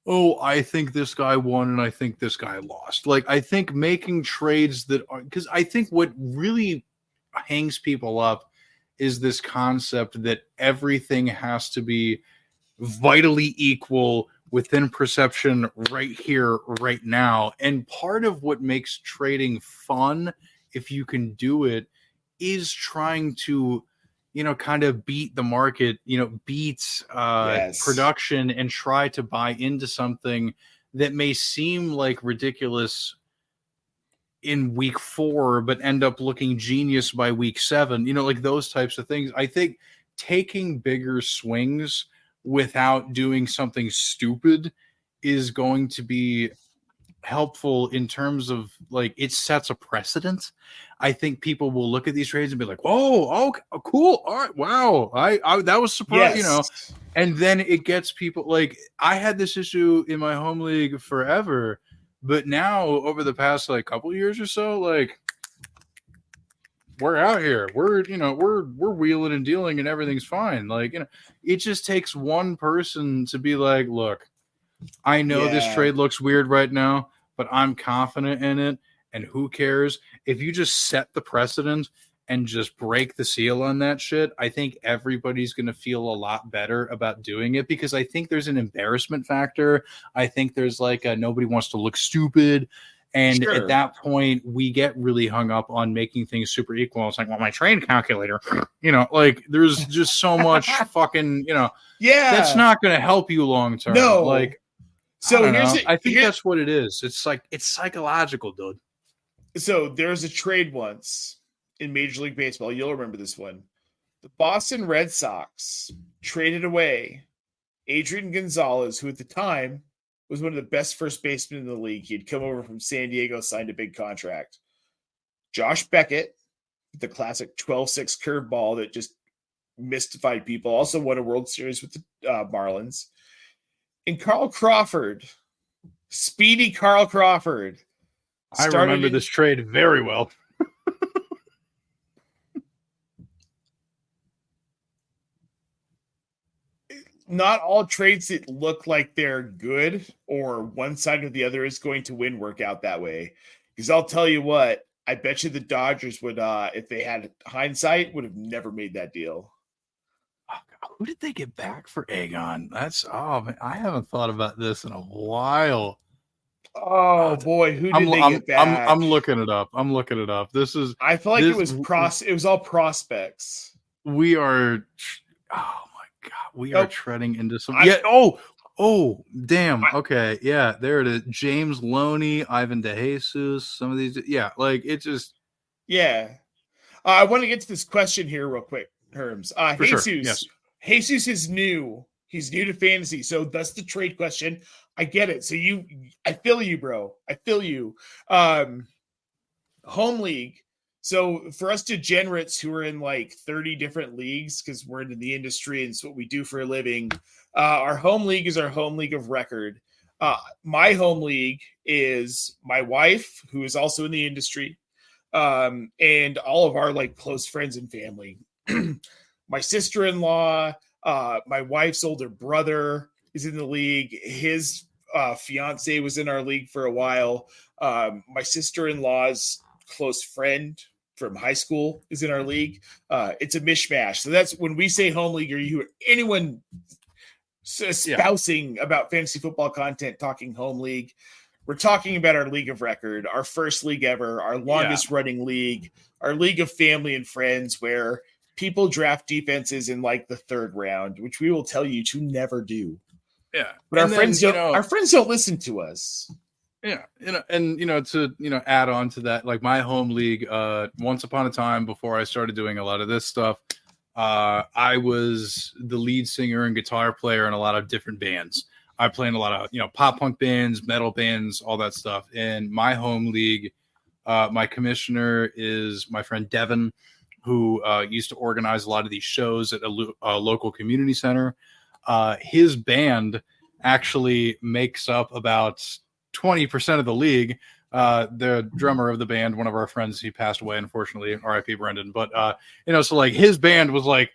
oh, I think this guy won and I think this guy lost. Like, I think making trades that are, because I think what really hangs people up is this concept that everything has to be vitally equal within perception right here, right now. And part of what makes trading fun, if you can do it, is trying to, kind of beat the market, beat production and try to buy into something that may seem like ridiculous in week 4, but end up looking genius by week 7, like those types of things. I think taking bigger swings without doing something stupid is going to be helpful in terms of like it sets a precedent. I think people will look at these trades and be like, "Whoa, okay, cool, all right, wow, I that was surprising," and then it gets people like I had this issue in my home league forever, but now over the past like couple years or so, like we're out here, we're wheeling and dealing and everything's fine. Like, it just takes one person to be like, look, I know this trade looks weird right now, but I'm confident in it. And who cares? If you just set the precedent and just break the seal on that shit, I think everybody's going to feel a lot better about doing it, because I think there's an embarrassment factor. I think there's like nobody wants to look stupid. And at that point, we get really hung up on making things super equal. It's like, well, my trade calculator, like there's just so much fucking, that's not going to help you long term. No. Like, so I think that's what it is. It's like, it's psychological, dude. So there's a trade once in Major League Baseball. You'll remember this one. The Boston Red Sox traded away Adrian Gonzalez, who at the time was one of the best first basemen in the league. He'd come over from San Diego, signed a big contract. Josh Beckett, the classic 12-6 curveball that just mystified people, also won a World Series with the Marlins. And Carl Crawford, speedy Carl Crawford. I remember this trade very well. Not all trades that look like they're good or one side or the other is going to win work out that way. Because I'll tell you what, I bet you the Dodgers would, if they had hindsight, would have never made that deal. Who did they get back for Egon? Man, I haven't thought about this in a while. Oh boy, who did they get back? I'm looking it up. This is. I feel like it was all prospects. We are. Oh my god, we are treading into some. Oh, damn. Okay, yeah, there it is. James Loney, Ivan DeJesus. Some of these, like it just. Yeah, I want to get to this question here real quick, Herms. Jesus, sure. Yes. Jesus is new. He's new to fantasy, so that's the trade question. I get it. So I feel you, bro. I feel you. Home league. So for us degenerates who are in like 30 different leagues, because we're into the industry and it's what we do for a living, our home league is our home league of record. My home league is my wife, who is also in the industry, and all of our like close friends and family. My sister-in-law, my wife's older brother is in the league. His fiance was in our league for a while. My sister-in-law's close friend from high school is in our league. It's a mishmash. So that's when we say home league, or you hear anyone espousing about fantasy football content talking home league, we're talking about our league of record, our first league ever, our longest running league, our league of family and friends, where people draft defenses in like the third round, which we will tell you to never do. Yeah. But our friends don't listen to us. Yeah. To add on to that, like my home league, once upon a time before I started doing a lot of this stuff, I was the lead singer and guitar player in a lot of different bands. I play in a lot of, pop punk bands, metal bands, all that stuff. In my home league, my commissioner is my friend Devin, who used to organize a lot of these shows at a local community center. His band actually makes up about 20% of the league. The drummer of the band, one of our friends, he passed away, unfortunately, R.I.P. Brendan. But, so like his band was like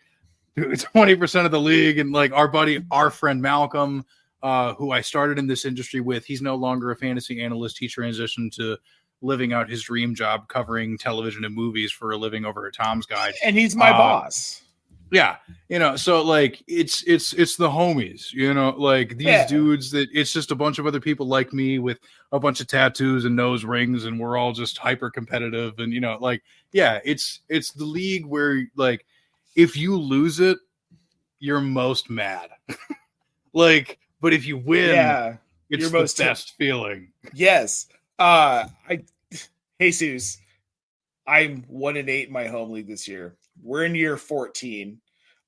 20% of the league. And like our friend Malcolm, who I started in this industry with, he's no longer a fantasy analyst. He transitioned to living out his dream job covering television and movies for a living over at Tom's Guide. And he's my boss. Yeah. So like it's the homies, like these dudes that it's just a bunch of other people like me with a bunch of tattoos and nose rings, and we're all just hyper competitive. And, it's the league where like, if you lose it, you're most mad. But if you win, it's the best feeling. Yes. Jesus, I'm 1-8 in my home league this year. We're in year 14.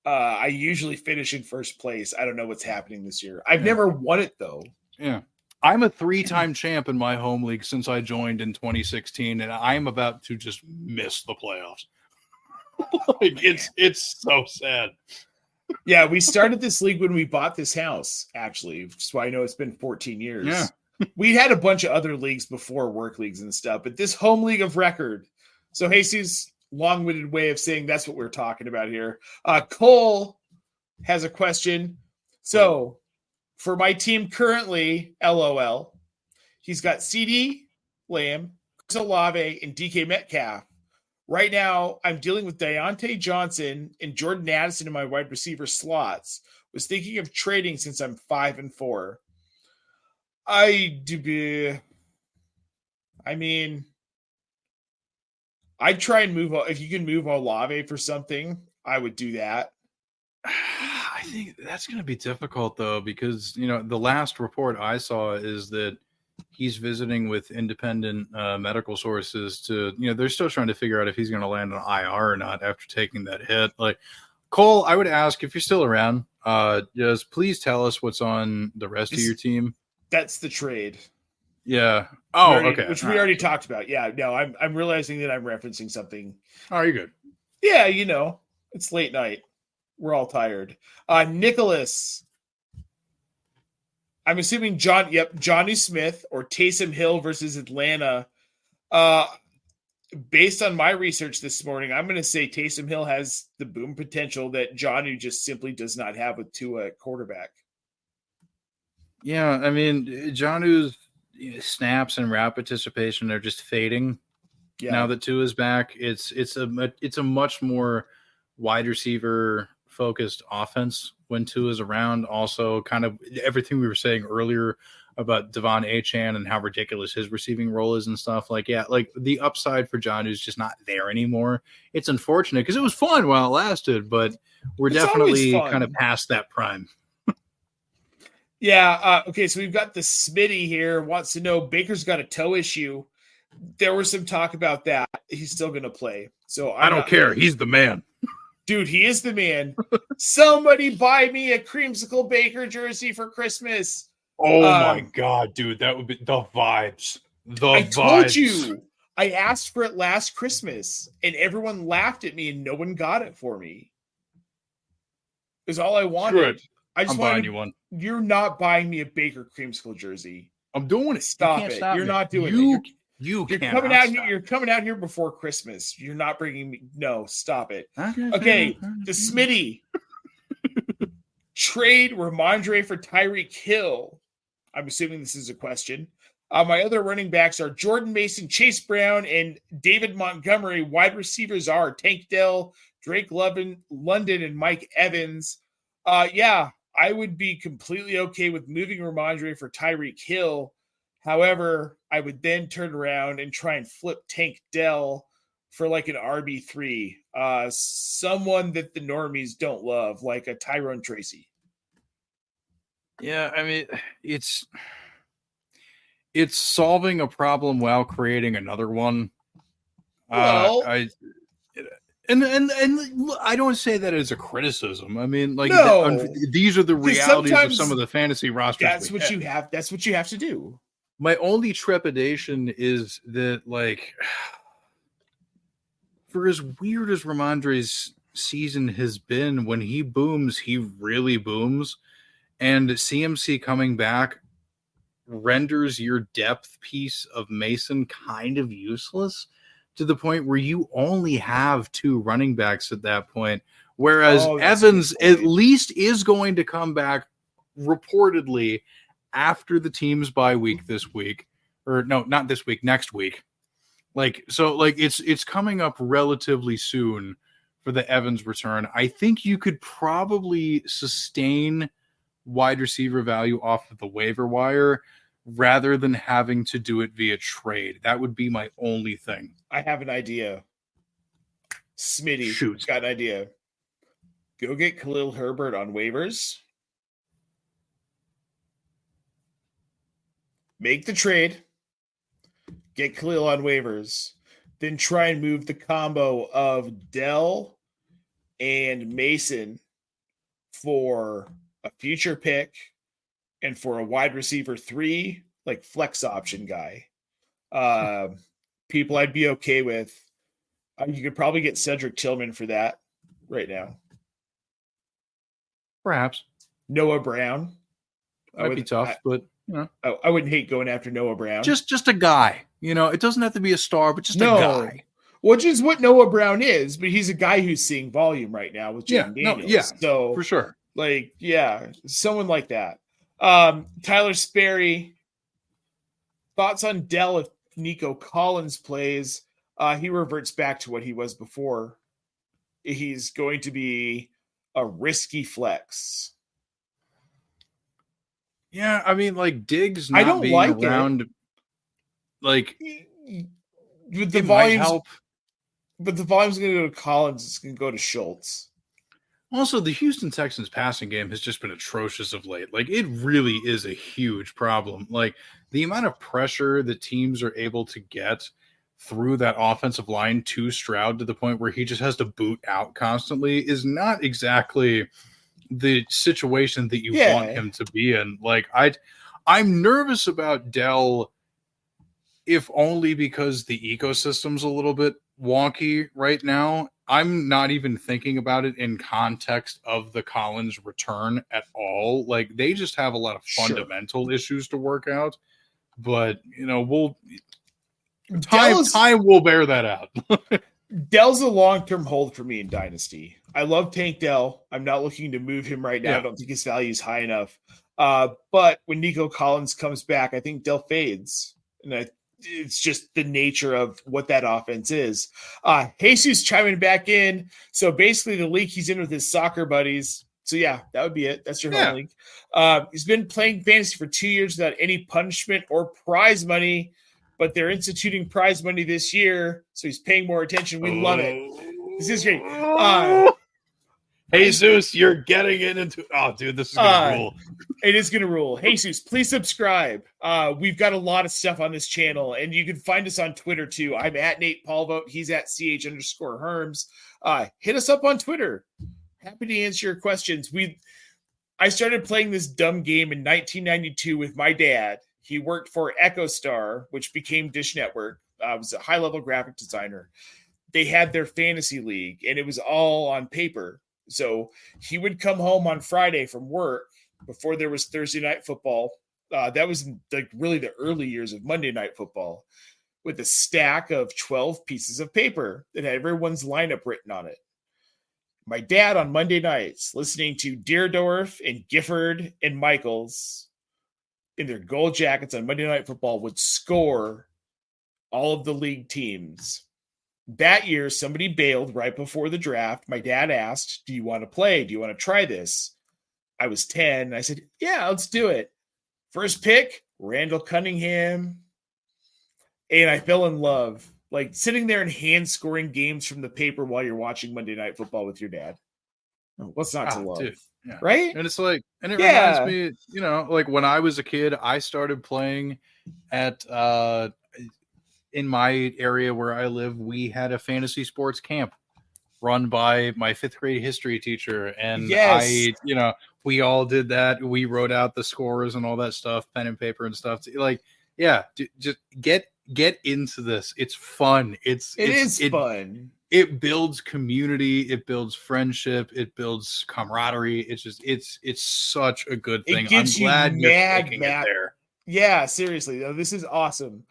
I usually finish in first place. I don't know what's happening this year. I've never won it though. Yeah. I'm a 3-time champ in my home league since I joined in 2016, and I'm about to just miss the playoffs. It's so sad. Yeah, we started this league when we bought this house, actually. So I know it's been 14 years. Yeah. We had a bunch of other leagues before, work leagues and stuff, but this home league of record. So Jesus, long-winded way of saying that's what we're talking about here. Cole has a question. So for my team currently, LOL, he's got CD Lamb, Chris Olave, and DK Metcalf. Right now, I'm dealing with Deontay Johnson and Jordan Addison in my wide receiver slots. Was thinking of trading since I'm 5-4. I'd try and move. If you can move Olave for something, I would do that. I think that's going to be difficult though, because the last report I saw is that he's visiting with independent medical sources to, they're still trying to figure out if he's going to land on IR or not after taking that hit. Like, Cole, I would ask if you're still around, just please tell us what's on the rest of your team. That's the trade. Yeah. Oh, okay. Which we already talked about. Yeah. No, I'm realizing that I'm referencing something. Oh, you're good. Yeah. It's late night. We're all tired. Nicholas. I'm assuming Johnny Smith or Taysom Hill versus Atlanta. Based on my research this morning, I'm going to say Taysom Hill has the boom potential that Johnny just simply does not have with Tua at quarterback. Yeah, I mean, Jonnu's snaps and route participation are just fading. Yeah. Now that Tua's back, it's a much more wide receiver focused offense when Tua's around. Also, kind of everything we were saying earlier about Devon Achane and how ridiculous his receiving role is and stuff. Like the upside for Jonnu's just not there anymore. It's unfortunate because it was fun while it lasted, but we're definitely kind of past that prime. Yeah. Okay. So we've got the Smitty here wants to know Baker's got a toe issue. There was some talk about that. He's still going to play. So I don't care. He's the man. Dude, he is the man. Somebody buy me a creamsicle Baker jersey for Christmas. Oh my God, dude. That would be the vibes. I told you. I asked for it last Christmas and everyone laughed at me and no one got it for me. Is all I wanted. Good. I'm buying you one. You're not buying me a Baker creamsicle jersey. I'm doing it. Stop it. You're not doing it. You're coming out here. You're coming out here before Christmas. You're not bringing me. No, stop it. Okay, the Smitty trade Ramondre for Tyreek Hill. I'm assuming this is a question. My other running backs are Jordan Mason, Chase Brown, and David Montgomery. Wide receivers are Tank Dell, Drake London, and Mike Evans. Yeah, I would be completely okay with moving Ramondre for Tyreek Hill. However, I would then turn around and try and flip Tank Dell for like an RB3. Someone that the normies don't love, like a Tyrone Tracy. Yeah, I mean, it's solving a problem while creating another one. Well, and I don't say that as a criticism. I mean, like, no, these are the realities of some of the fantasy rosters. That's what you have. That's what you have to do. My only trepidation is that, like, for as weird as Ramondre's season has been, when he booms, he really booms. And CMC coming back renders your depth piece of Mason kind of useless to the point where you only have 2 running backs at that point. Whereas Evans at least is going to come back reportedly after the team's bye week this week. Or no, not this week, next week. Like, so like it's coming up relatively soon for the Evans return. I think you could probably sustain wide receiver value off of the waiver wire rather than having to do it via trade. That would be my only thing. I have an idea. Smitty, got an idea. Go get Khalil Herbert on waivers. Make the trade. Get Khalil on waivers. Then try and move the combo of Dell and Mason for a future pick and for a wide receiver 3, like flex option guy. People I'd be okay with. You could probably get Cedric Tillman for that right now. Perhaps. Noah Brown. Might be tough, but you know. I wouldn't hate going after Noah Brown. Just a guy. You know, it doesn't have to be a star, but just a guy. Which is what Noah Brown is, but he's a guy who's seeing volume right now with Jaden Daniels. So for sure. Like, yeah, someone like that. Tyler Sperry, thoughts on Dell if Nico Collins plays? He reverts back to what he was before. He's going to be a risky flex. Yeah, I mean, like Diggs not being like around, like with the volumes, help. But the volume's going to go to Collins. It's going to go to Schultz. Also, the Houston Texans passing game has just been atrocious of late. Like, it really is a huge problem. Like, the amount of pressure that teams are able to get through that offensive line to Stroud to the point where he just has to boot out constantly is not exactly the situation that you want him to be in. Like, I'm nervous about Dell, if only because the ecosystem's a little bit wonky right now. I'm not even thinking about it in context of the Collins return at all. Like, they just have a lot of fundamental issues to work out. But, you know, time will bear that out. Dell's a long-term hold for me in Dynasty. I love Tank Dell. I'm not looking to move him right now. I don't think his value is high enough. But when Nico Collins comes back, I think Dell fades. And it's just the nature of what that offense is. Jesus chiming back in. So basically the league he's in with his soccer buddies. So yeah, that would be it. That's your home league. He's been playing fantasy for 2 years without any punishment or prize money, but they're instituting prize money this year. So he's paying more attention. We love it. This is great. Jesus, you're getting it into. Oh, dude, this is gonna rule. It is gonna rule. Jesus, please subscribe. We've got a lot of stuff on this channel, and you can find us on Twitter too. I'm at Nate Polvogt. He's at CH_Herms. Hit us up on Twitter. Happy to answer your questions. I started playing this dumb game in 1992 with my dad. He worked for EchoStar, which became Dish Network. I was a high-level graphic designer. They had their fantasy league, and it was all on paper. So he would come home on Friday from work before there was Thursday night football. That was like really the early years of Monday night football, with a stack of 12 pieces of paper that had everyone's lineup written on it. My dad on Monday nights, listening to Deerdorf and Gifford and Michaels in their gold jackets on Monday Night Football, would score all of the league teams. That year, somebody bailed right before the draft. My dad asked, do you want to play? Do you want to try this? I was 10. I said, yeah, let's do it. First pick, Randall Cunningham. And I fell in love. Like sitting there and hand scoring games from the paper while you're watching Monday Night Football with your dad. What's not to love? Dude, yeah. Right? And it's like, and it reminds me, like when I was a kid, I started playing at in my area where I live, we had a fantasy sports camp run by my 5th grade history teacher. And we all did that. We wrote out the scores and all that stuff, pen and paper and stuff. Like, yeah, just get into this. It's fun. It is fun. It builds community. It builds friendship. It builds camaraderie. It's such a good thing. I'm glad you're taking it there. Yeah, seriously, though, this is awesome.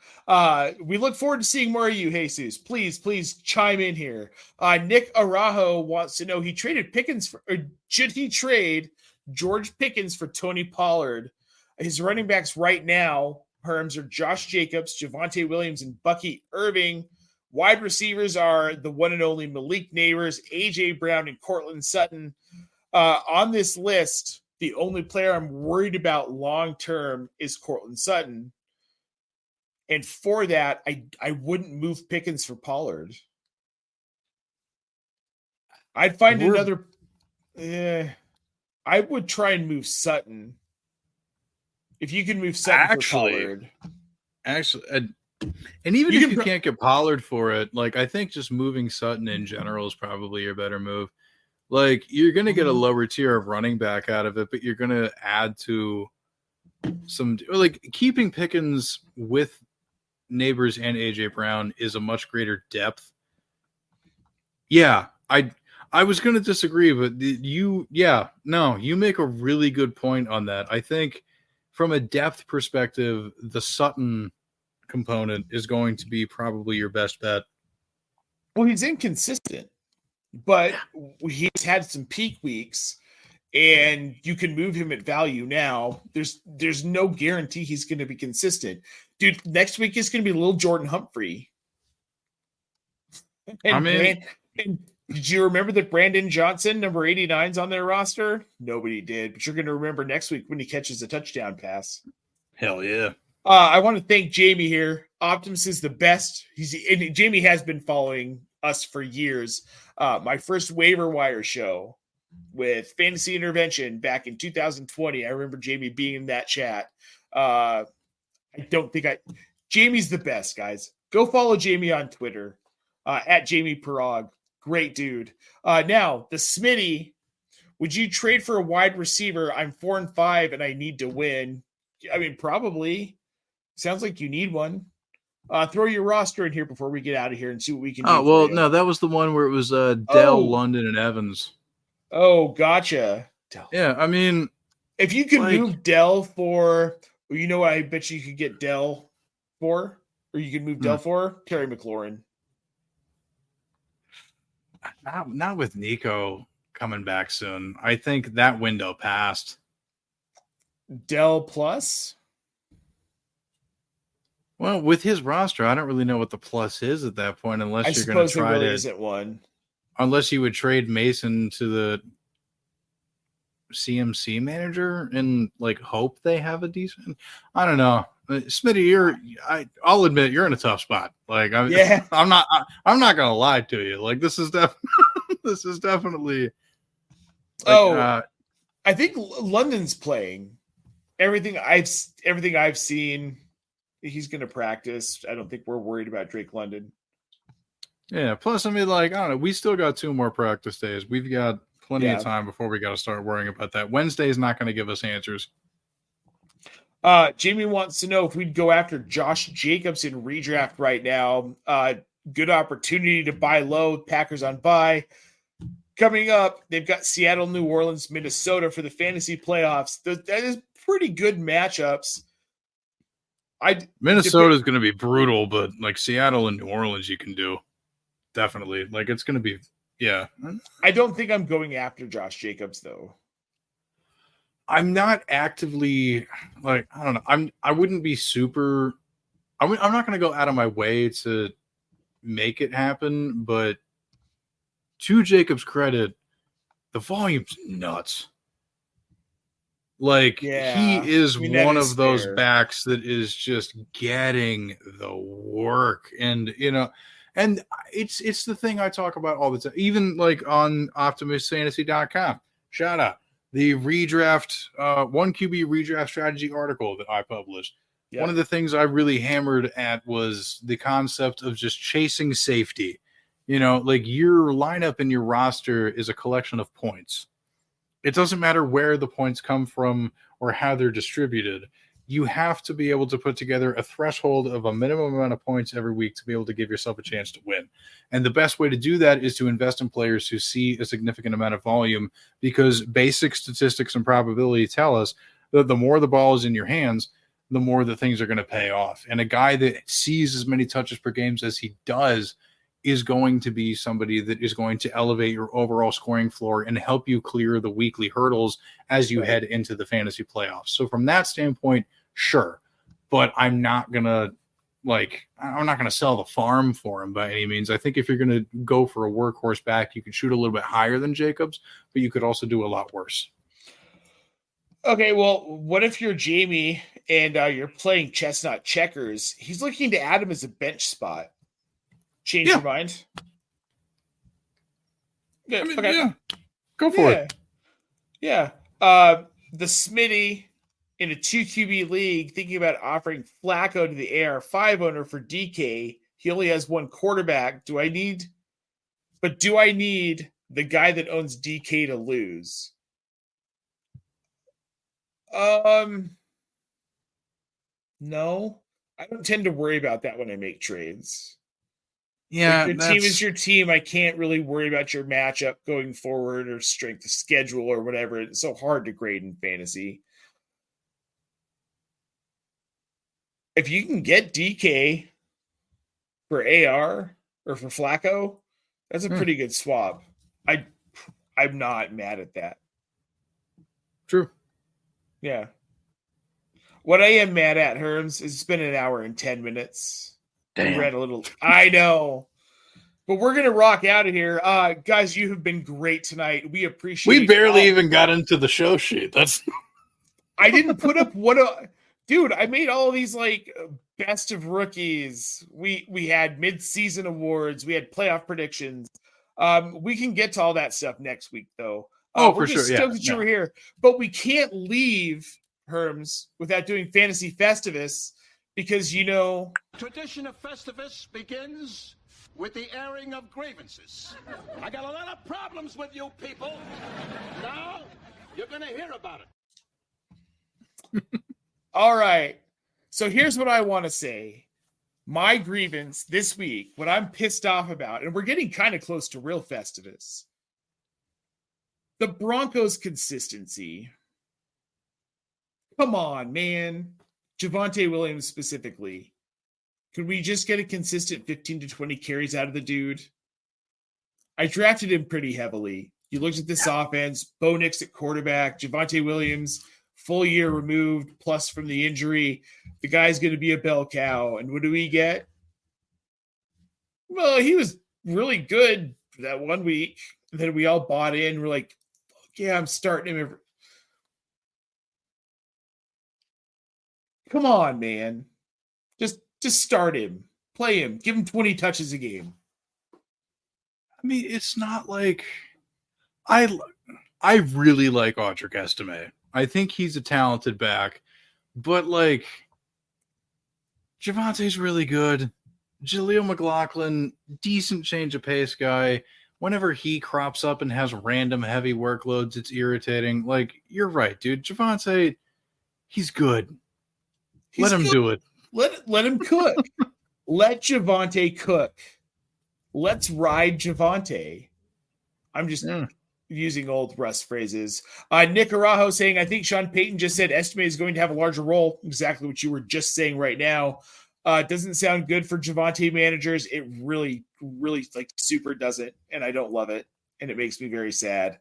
We look forward to seeing more of you, Jesus. Please chime in here. Nick Arajo wants to know, he traded Pickens or should he trade George Pickens for Tony Pollard? His running backs right now, Herms, are Josh Jacobs, Javonte Williams, and Bucky Irving. Wide receivers are the one and only Malik Neighbors, A.J. Brown, and Cortland Sutton. On this list, the only player I'm worried about long-term is Cortland Sutton. And for that, I wouldn't move Pickens for Pollard. I'd find another... I would try and move Sutton. If you can move Sutton for Pollard. Actually, and even if you can't get Pollard for it, like I think just moving Sutton in general is probably your better move. Like you're going to get a lower tier of running back out of it, but you're going to add to some, like keeping Pickens with Neighbors and AJ Brown is a much greater depth. Yeah, I was going to disagree, but you make a really good point on that. I think from a depth perspective, the Sutton component is going to be probably your best bet. Well, he's inconsistent, but he's had some peak weeks, and you can move him at value now. There's no guarantee he's going to be consistent. Dude, next week is going to be little Jordan Humphrey. Did you remember that Brandon Johnson, number 89, is on their roster? Nobody did, but you're going to remember next week when he catches a touchdown pass. Hell yeah. I want to thank Jamie here. Optimus is the best. Jamie has been following us for years. My first waiver wire show with Fantasy Intervention back in 2020. I remember Jamie being in that chat. Jamie's the best, guys. Go follow Jamie on Twitter at Jamie Parag. Great dude. Now, the Smitty, would you trade for a wide receiver? I'm 4-5 and I need to win. I mean, probably. Sounds like you need one. Throw your roster in here before we get out of here and see what we can do. Oh, well, no, that was the one where it was Dell, London, and Evans. Oh, gotcha. Yeah, I mean, if you could move Dell for, you know what I bet you could get Dell for? Or you could move Dell for? Terry McLaurin. Not with Nico coming back soon. I think that window passed. Dell plus? Well, with his roster, I don't really know what the plus is at that point, unless you're going to try to. Isn't one. Unless you would trade Mason to the CMC manager and like hope they have a decent. I don't know, Smitty. I'll admit you're in a tough spot. Like, I'm not going to lie to you. Like, this is definitely. Like, I think London's playing. Everything I've seen. He's going to practice. I don't think we're worried about Drake London. Yeah. Plus, I mean, like, I don't know. We still got 2 more practice days. We've got plenty of time before we got to start worrying about that. Wednesday is not going to give us answers. Jamie wants to know if we'd go after Josh Jacobs in redraft right now. Good opportunity to buy low. Packers on buy. Coming up, they've got Seattle, New Orleans, Minnesota for the fantasy playoffs. That is pretty good matchups. Minnesota is going to be brutal, but like Seattle and New Orleans, you can do definitely. Like it's going to be, yeah. I don't think I'm going after Josh Jacobs though. I'm not actively like I don't know. I wouldn't be super. I'm not going to go out of my way to make it happen, but to Jacobs' credit, the volume's nuts. Like he is one of those backs that is just getting the work, and and it's the thing I talk about all the time. Even like on OptimusFantasy.com, shout out the redraft, one QB redraft strategy article that I published. Yep. One of the things I really hammered at was the concept of just chasing safety. Like your lineup and your roster is a collection of points. It doesn't matter where the points come from or how they're distributed. You have to be able to put together a threshold of a minimum amount of points every week to be able to give yourself a chance to win. And the best way to do that is to invest in players who see a significant amount of volume, because basic statistics and probability tell us that the more the ball is in your hands, the more that things are going to pay off. And a guy that sees as many touches per game as he does is going to be somebody that is going to elevate your overall scoring floor and help you clear the weekly hurdles as you head into the fantasy playoffs. So from that standpoint, sure. But I'm not going to sell the farm for him by any means. I think if you're going to go for a workhorse back, you can shoot a little bit higher than Jacobs, but you could also do a lot worse. Okay, well, what if you're Jamie and you're playing chestnut checkers? He's looking to add him as a bench spot. Change your mind? Yeah. Okay. Yeah. Go for it. Yeah. The Smitty in a 2 QB league thinking about offering Flacco to the AR5 owner for DK. He only has one quarterback. Do I need the guy that owns DK to lose? No. I don't tend to worry about that when I make trades. Yeah, your team is your team. I can't really worry about your matchup going forward or strength of schedule or whatever. It's so hard to grade in fantasy. If you can get DK for AR or for Flacco, that's a pretty good swap. I'm not mad at that. True. Yeah. What I am mad at, Herms, is it's been an hour and 10 minutes. Damn. We read a little. I know. But we're going to rock out of here. Guys, you have been great tonight. We appreciate We barely even got into the show sheet. I didn't put up dude, I made all of these like best of rookies. We had mid-season awards. We had playoff predictions. We can get to all that stuff next week, though. For sure. Stoked that you were here. But we can't leave, Herms, without doing Fantasy Festivus. Because, tradition of Festivus begins with the airing of grievances. I got a lot of problems with you people. Now, you're going to hear about it. All right. So here's what I want to say. My grievance this week, what I'm pissed off about, and we're getting kind of close to real Festivus. The Broncos' consistency. Come on, man. Javonte Williams specifically. Could we just get a consistent 15 to 20 carries out of the dude? I drafted him pretty heavily. You looked at this offense, Bo Nix at quarterback, Javonte Williams, full year removed, plus from the injury. The guy's going to be a bell cow. And what do we get? Well, he was really good that 1 week. And then we all bought in. We're like, yeah, I'm starting him. Come on, man. Just start him. Play him. Give him 20 touches a game. I mean, it's not like I really like Audric Estime. I think he's a talented back, but like Javonte's really good. Jaleel McLaughlin, decent change of pace guy. Whenever he crops up and has random heavy workloads, it's irritating. You're right, dude. Javonte, he's good. Let him do it. Let him cook. Let Javonte cook. Let's ride Javonte. I'm just using old Russ phrases. Nick Arajo saying, I think Sean Payton just said Estimate is going to have a larger role. Exactly what you were just saying right now. Doesn't sound good for Javonte managers. It really, really like super doesn't. And I don't love it. And it makes me very sad.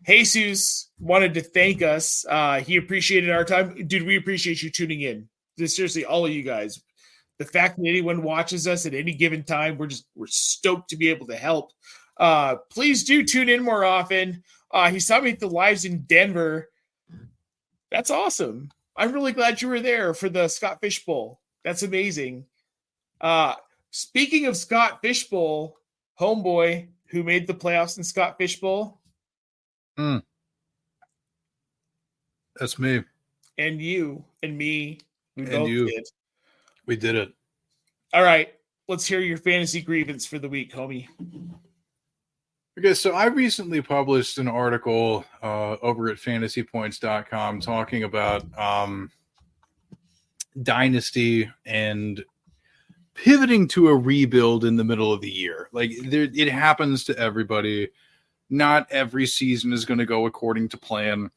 Jesus wanted to thank us. He appreciated our time. Dude, we appreciate you tuning in. Seriously, all of you guys. The fact that anyone watches us at any given time, we're stoked to be able to help. Please do tune in more often. He saw me at the lives in Denver. That's awesome. I'm really glad you were there for the Scott Fish Bowl. That's amazing. Speaking of Scott Fish Bowl, homeboy who made the playoffs in Scott Fish Bowl. That's me. And you and me. We and both you. did. We did it. All right. Let's hear your fantasy grievance for the week, homie. Okay, so I recently published an article over at fantasypoints.com talking about Dynasty and pivoting to a rebuild in the middle of the year. Like, it happens to everybody. Not every season is going to go according to plan.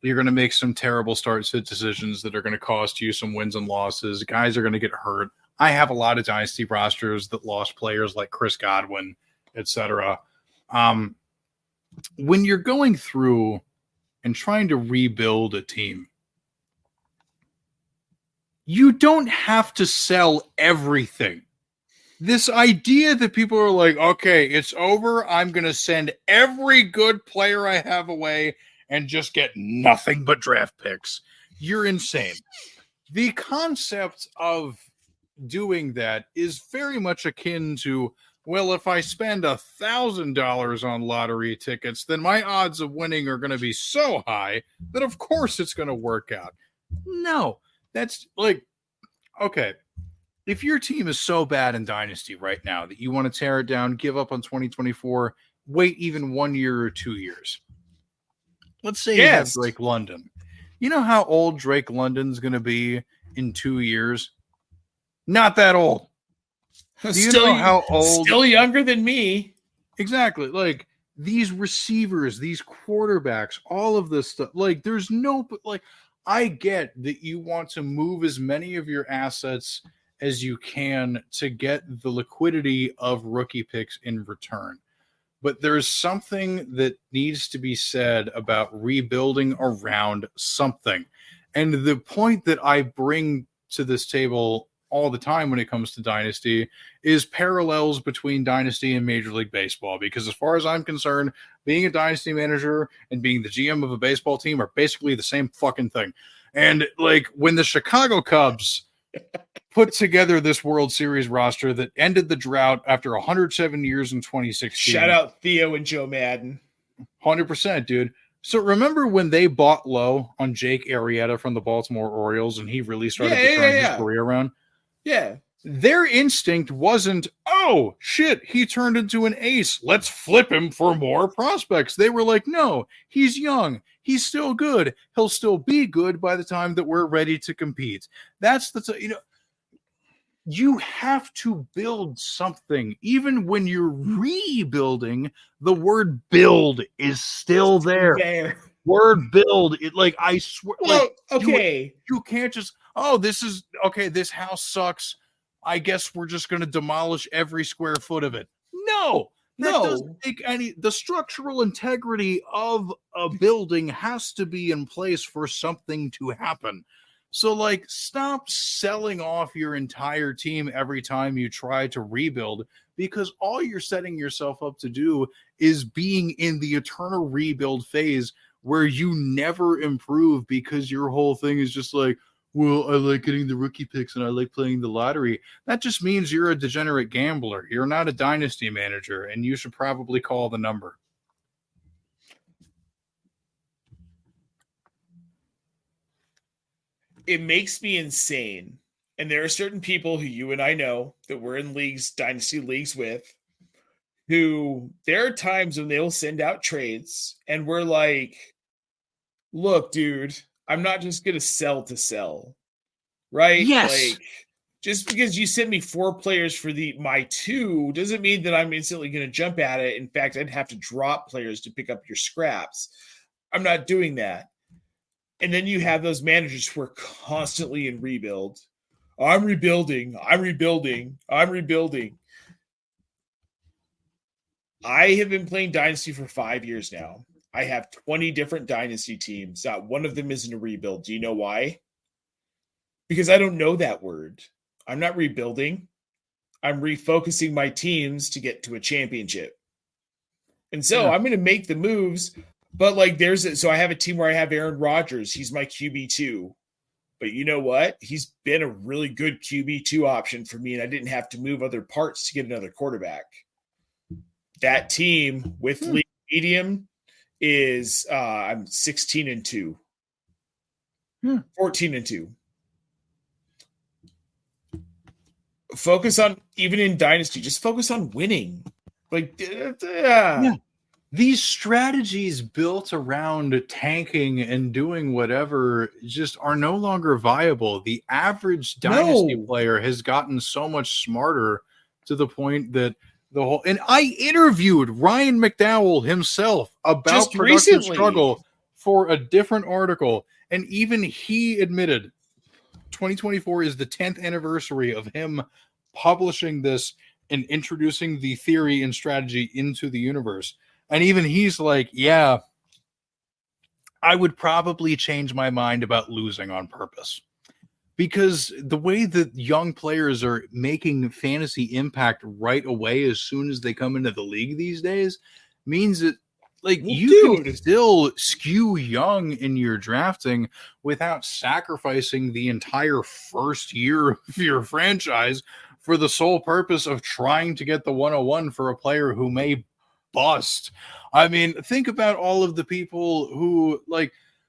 You're going to make some terrible start-sit decisions that are going to cost you some wins and losses. Guys are going to get hurt. I have a lot of Dynasty rosters that lost players like Chris Godwin, etc. When you're going through and trying to rebuild a team, you don't have to sell everything. This idea that people are like, okay, it's over. I'm going to send every good player I have away and just get nothing but draft picks. You're insane. The concept of doing that is very much akin to, well, if I spend $1,000 on lottery tickets, then my odds of winning are going to be so high that of course it's going to work out. No, that's like, okay, if your team is so bad in Dynasty right now that you want to tear it down, give up on 2024, wait even 1 year or 2 years. Let's say you have Drake London. You know how old Drake London's going to be in 2 years? Not that old. Do you know how old? Still younger than me. Exactly. Like, these receivers, these quarterbacks, all of this stuff. Like, there's no, like, I get that you want to move as many of your assets as you can to get the liquidity of rookie picks in return. But there's something that needs to be said about rebuilding around something. And the point that I bring to this table all the time when it comes to Dynasty is parallels between Dynasty and Major League Baseball. Because as far as I'm concerned, being a Dynasty manager and being the GM of a baseball team are basically the same fucking thing. And like when the Chicago Cubs put together this World Series roster that ended the drought after 107 years in 2016. Shout out Theo and Joe Madden. 100%, dude. So remember when they bought low on Jake Arrieta from the Baltimore Orioles and he really started to turn his career around? Yeah. Their instinct wasn't, oh, shit, he turned into an ace. Let's flip him for more prospects. They were like, no, he's young. He's still good. He'll still be good by the time that we're ready to compete. That's the, you have to build something. Even when you're rebuilding, the word build is still there. Word build. It, like, I swear. Well, like, okay. You can't just, oh, this is, okay, this house sucks. I guess we're just going to demolish every square foot of it. No. That doesn't take any. The structural integrity of a building has to be in place for something to happen. So, like, stop selling off your entire team every time you try to rebuild, because all you're setting yourself up to do is being in the eternal rebuild phase where you never improve because your whole thing is just like, well, I like getting the rookie picks and I like playing the lottery. That just means you're a degenerate gambler. You're not a dynasty manager, and you should probably call the number. It makes me insane. And there are certain people who you and I know that we're in leagues, dynasty leagues with, who there are times when they'll send out trades and we're like, look, dude, I'm not just going to sell, right? Yes. Like, just because you sent me 4 players for my 2 doesn't mean that I'm instantly going to jump at it. In fact, I'd have to drop players to pick up your scraps. I'm not doing that. And then you have those managers who are constantly in rebuild. I'm rebuilding. I have been playing Dynasty for 5 years now. I have 20 different Dynasty teams. Not one of them is in a rebuild. Do you know why? Because I don't know that word. I'm not rebuilding. I'm refocusing my teams to get to a championship. And so I'm going to make the moves. But so I have a team where I have Aaron Rodgers. He's my QB2. But you know what? He's been a really good QB2 option for me, and I didn't have to move other parts to get another quarterback. That team with league medium is I'm 16-2. 14-2. Focus on, even in Dynasty, just focus on winning. These strategies built around tanking and doing whatever just are no longer viable. The average Dynasty player has gotten so much smarter to the point that and I interviewed Ryan McDowell himself about just production recently. struggle for a different article. And even he admitted 2024 is the 10th anniversary of him publishing this and introducing the theory and strategy into the universe. And even he's like, yeah, I would probably change my mind about losing on purpose. Because the way that young players are making fantasy impact right away as soon as they come into the league these days means that you can still skew young in your drafting without sacrificing the entire first year of your franchise for the sole purpose of trying to get the 101 for a player who may bust. I mean, think about all of the people who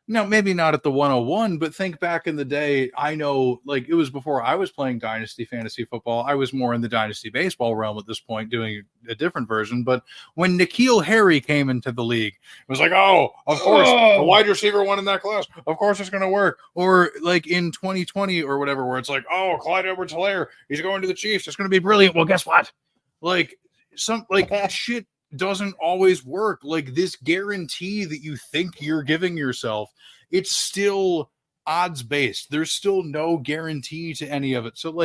no, maybe not at the 101, but think back in the day. I know, it was before I was playing Dynasty Fantasy Football. I was more in the Dynasty Baseball realm at this point, doing a different version. But when N'Keal Harry came into the league, it was like, oh, of course, a wide receiver won in that class. Of course it's going to work. Or in 2020 or whatever, where it's like, oh, Clyde Edwards-Helaire, he's going to the Chiefs. It's going to be brilliant. Well, guess what? Shit doesn't always work. This guarantee that you think you're giving yourself, it's still odds based. There's still no guarantee to any of it. So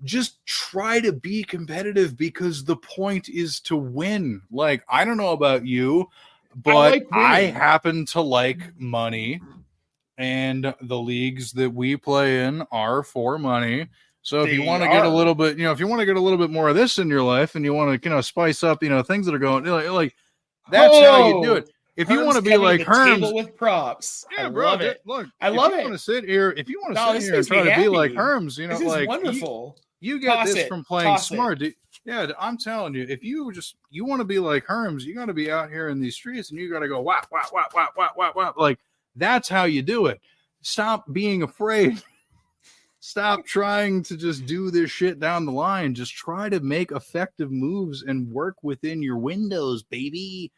just try to be competitive, because the point is to win. I don't know about you, but I happen to like money, and the leagues that we play in are for money. So if you want to get a little bit, if you want to get a little bit more of this in your life, and you want to, spice up, things that are going that's how you do it. If you want to be like Herms with props, yeah, I bro, love it. Look, I love it. Want to sit here, if you want to sit here and try to be like Herms, this is wonderful. You get this from playing smart. Yeah, I'm telling you, if you want to be like Herms, you got to be out here in these streets, and you got to go whap whap whap whap whap whap whap. That's how you do it. Stop being afraid. Stop trying to just do this shit down the line. Just try to make effective moves and work within your windows, baby.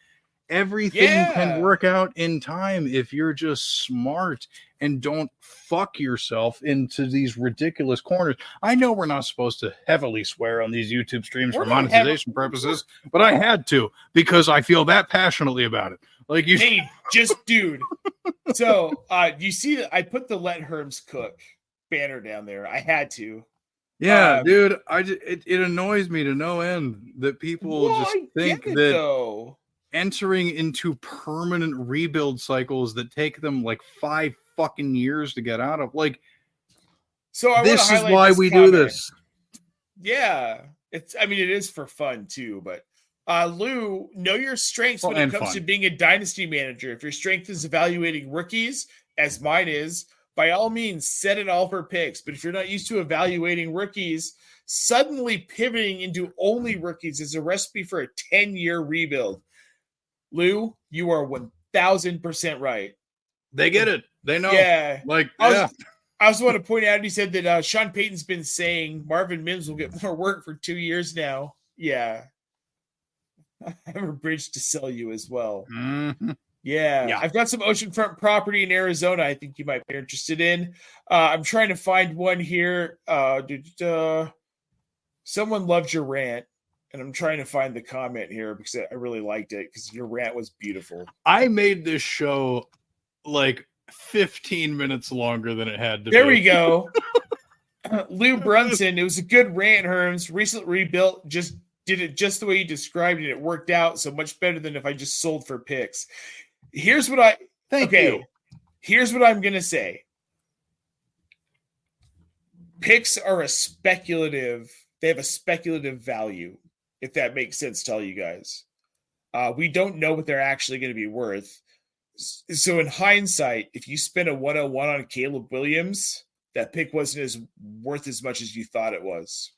Everything can work out in time if you're just smart and don't fuck yourself into these ridiculous corners. I know we're not supposed to heavily swear on these YouTube streams for monetization purposes, but I had to, because I feel that passionately about it. Hey, dude. So you see that I put the Let Herms Cook banner down there. I had to. Yeah, dude. It annoys me to no end that people just think that entering into permanent rebuild cycles that take them 5 fucking years to get out of. So this is why we do this. Yeah, it is for fun too. But Lou, know your strengths when it comes to being a dynasty manager. If your strength is evaluating rookies, as mine is, by all means, set it all for picks. But if you're not used to evaluating rookies, suddenly pivoting into only rookies is a recipe for a 10-year rebuild. Lou, you are 1,000% right. They get it. They know. Yeah. I also want to point out, he said that Sean Payton's been saying Marvin Mims will get more work for 2 years now. Yeah. I have a bridge to sell you as well. Mm-hmm. Yeah, I've got some oceanfront property in Arizona I think you might be interested in. I'm trying to find one here. Someone loved your rant, and I'm trying to find the comment here because I really liked it because your rant was beautiful. I made this show like 15 minutes longer than it had to be. There we go. Lou Brunson, it was a good rant, Herms. Recently rebuilt, just did it just the way you described it. It worked out so much better than if I just sold for picks. Here's what I Thank you. Here's what I'm gonna say. Picks are they have a speculative value, if that makes sense to all you guys. We don't know what they're actually going to be worth. So in hindsight, if you spent a 101 on Caleb Williams, that pick wasn't worth as much as you thought it was.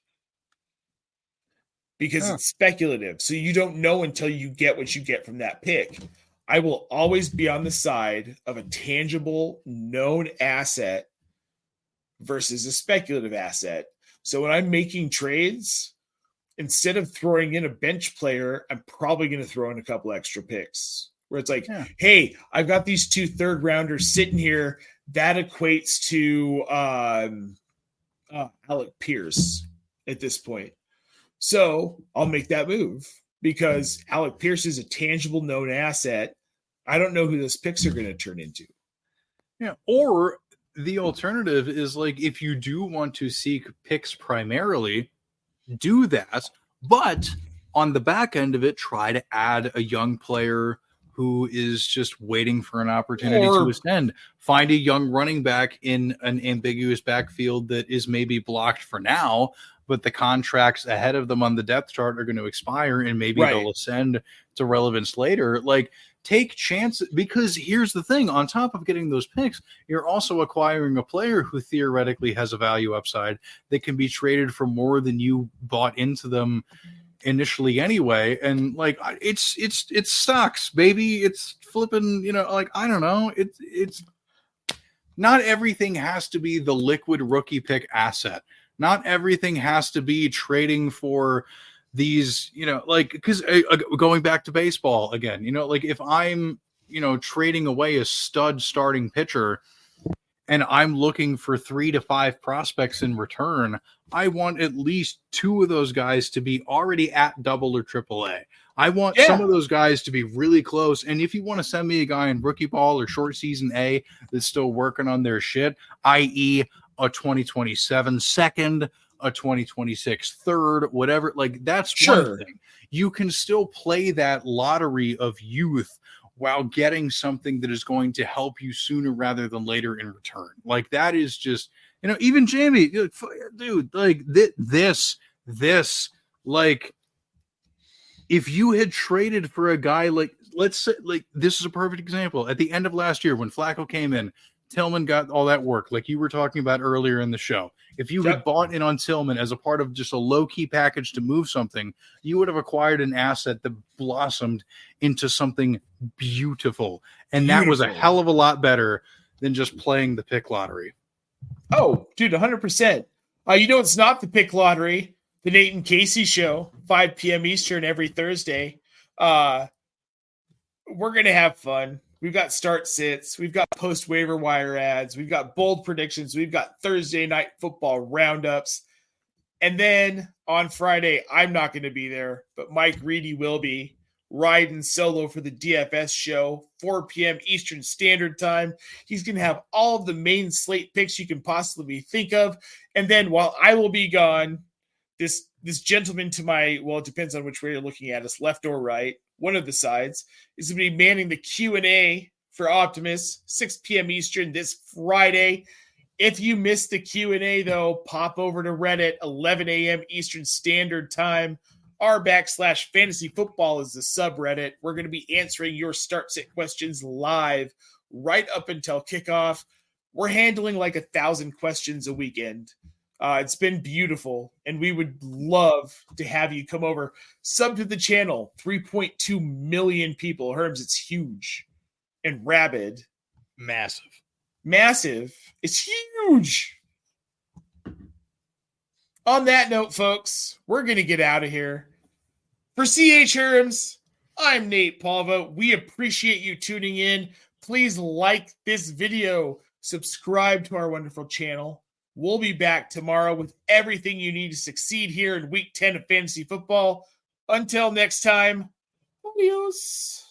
Because it's speculative. So you don't know until you get what you get from that pick. I will always be on the side of a tangible, known asset versus a speculative asset. So when I'm making trades, instead of throwing in a bench player, I'm probably going to throw in a couple extra picks. Where it's like, hey, I've got these 2 third-rounders sitting here. That equates to Alec Pierce at this point. So I'll make that move because Alec Pierce is a tangible known asset. I don't know who those picks are going to turn into. Yeah, or the alternative is like if you do want to seek picks primarily, do that, but on the back end of it, try to add a young player who is just waiting for an opportunity to ascend. Find a young running back in an ambiguous backfield that is maybe blocked for now, but the contracts ahead of them on the depth chart are going to expire and maybe they'll ascend to relevance later. Like, take chances, because here's the thing, on top of getting those picks, you're also acquiring a player who theoretically has a value upside that can be traded for more than you bought into them initially anyway. And like, it sucks, baby. It's flipping, like, I don't know. It's not everything has to be the liquid rookie pick asset. Not everything has to be trading for these, like, because going back to baseball again, like if I'm, trading away a stud starting pitcher and I'm looking for 3 to 5 prospects in return, I want at least 2 of those guys to be already at double or triple A. I want some of those guys to be really close. And if you want to send me a guy in rookie ball or short season A that's still working on their shit, i.e. a 2027 second, a 2026 third, whatever, like that's one thing. You can still play that lottery of youth while getting something that is going to help you sooner rather than later in return. Like that is just, even Jamie, dude, like this, like if you had traded for a guy like, let's say, like this is a perfect example. At the end of last year when Flacco came in, Tillman got all that work like you were talking about earlier in the show. If you had bought in on Tillman as a part of just a low-key package to move something, you would have acquired an asset that blossomed into something beautiful. And that was a hell of a lot better than just playing the pick lottery. Oh, dude, 100%. It's not the pick lottery. The Nate and Casey show, 5 p.m. Eastern every Thursday. We're going to have fun. We've got start sits. We've got post waiver wire ads. We've got bold predictions. We've got Thursday night football roundups. And then on Friday, I'm not going to be there, but Mike Reedy will be riding solo for the DFS show, 4 p.m. Eastern Standard Time. He's going to have all of the main slate picks you can possibly think of. And then while I will be gone, this gentleman to my, well, it depends on which way you're looking at us, left or right, one of the sides, is going to be manning the Q&A for Optimus, 6 p.m. Eastern this Friday. If you missed the Q&A, though, pop over to Reddit, 11 a.m. Eastern Standard Time. r/fantasy football is the subreddit. We're going to be answering your start sit questions live right up until kickoff. We're handling like 1,000 questions a weekend. It's been beautiful, and we would love to have you come over. Sub to the channel, 3.2 million people. Herms, it's huge and rabid. Massive. It's huge. On that note, folks, we're going to get out of here. For C.H. Herms, I'm Nate Polvogt. We appreciate you tuning in. Please like this video, subscribe to our wonderful channel. We'll be back tomorrow with everything you need to succeed here in week 10 of fantasy football. Until next time, adios.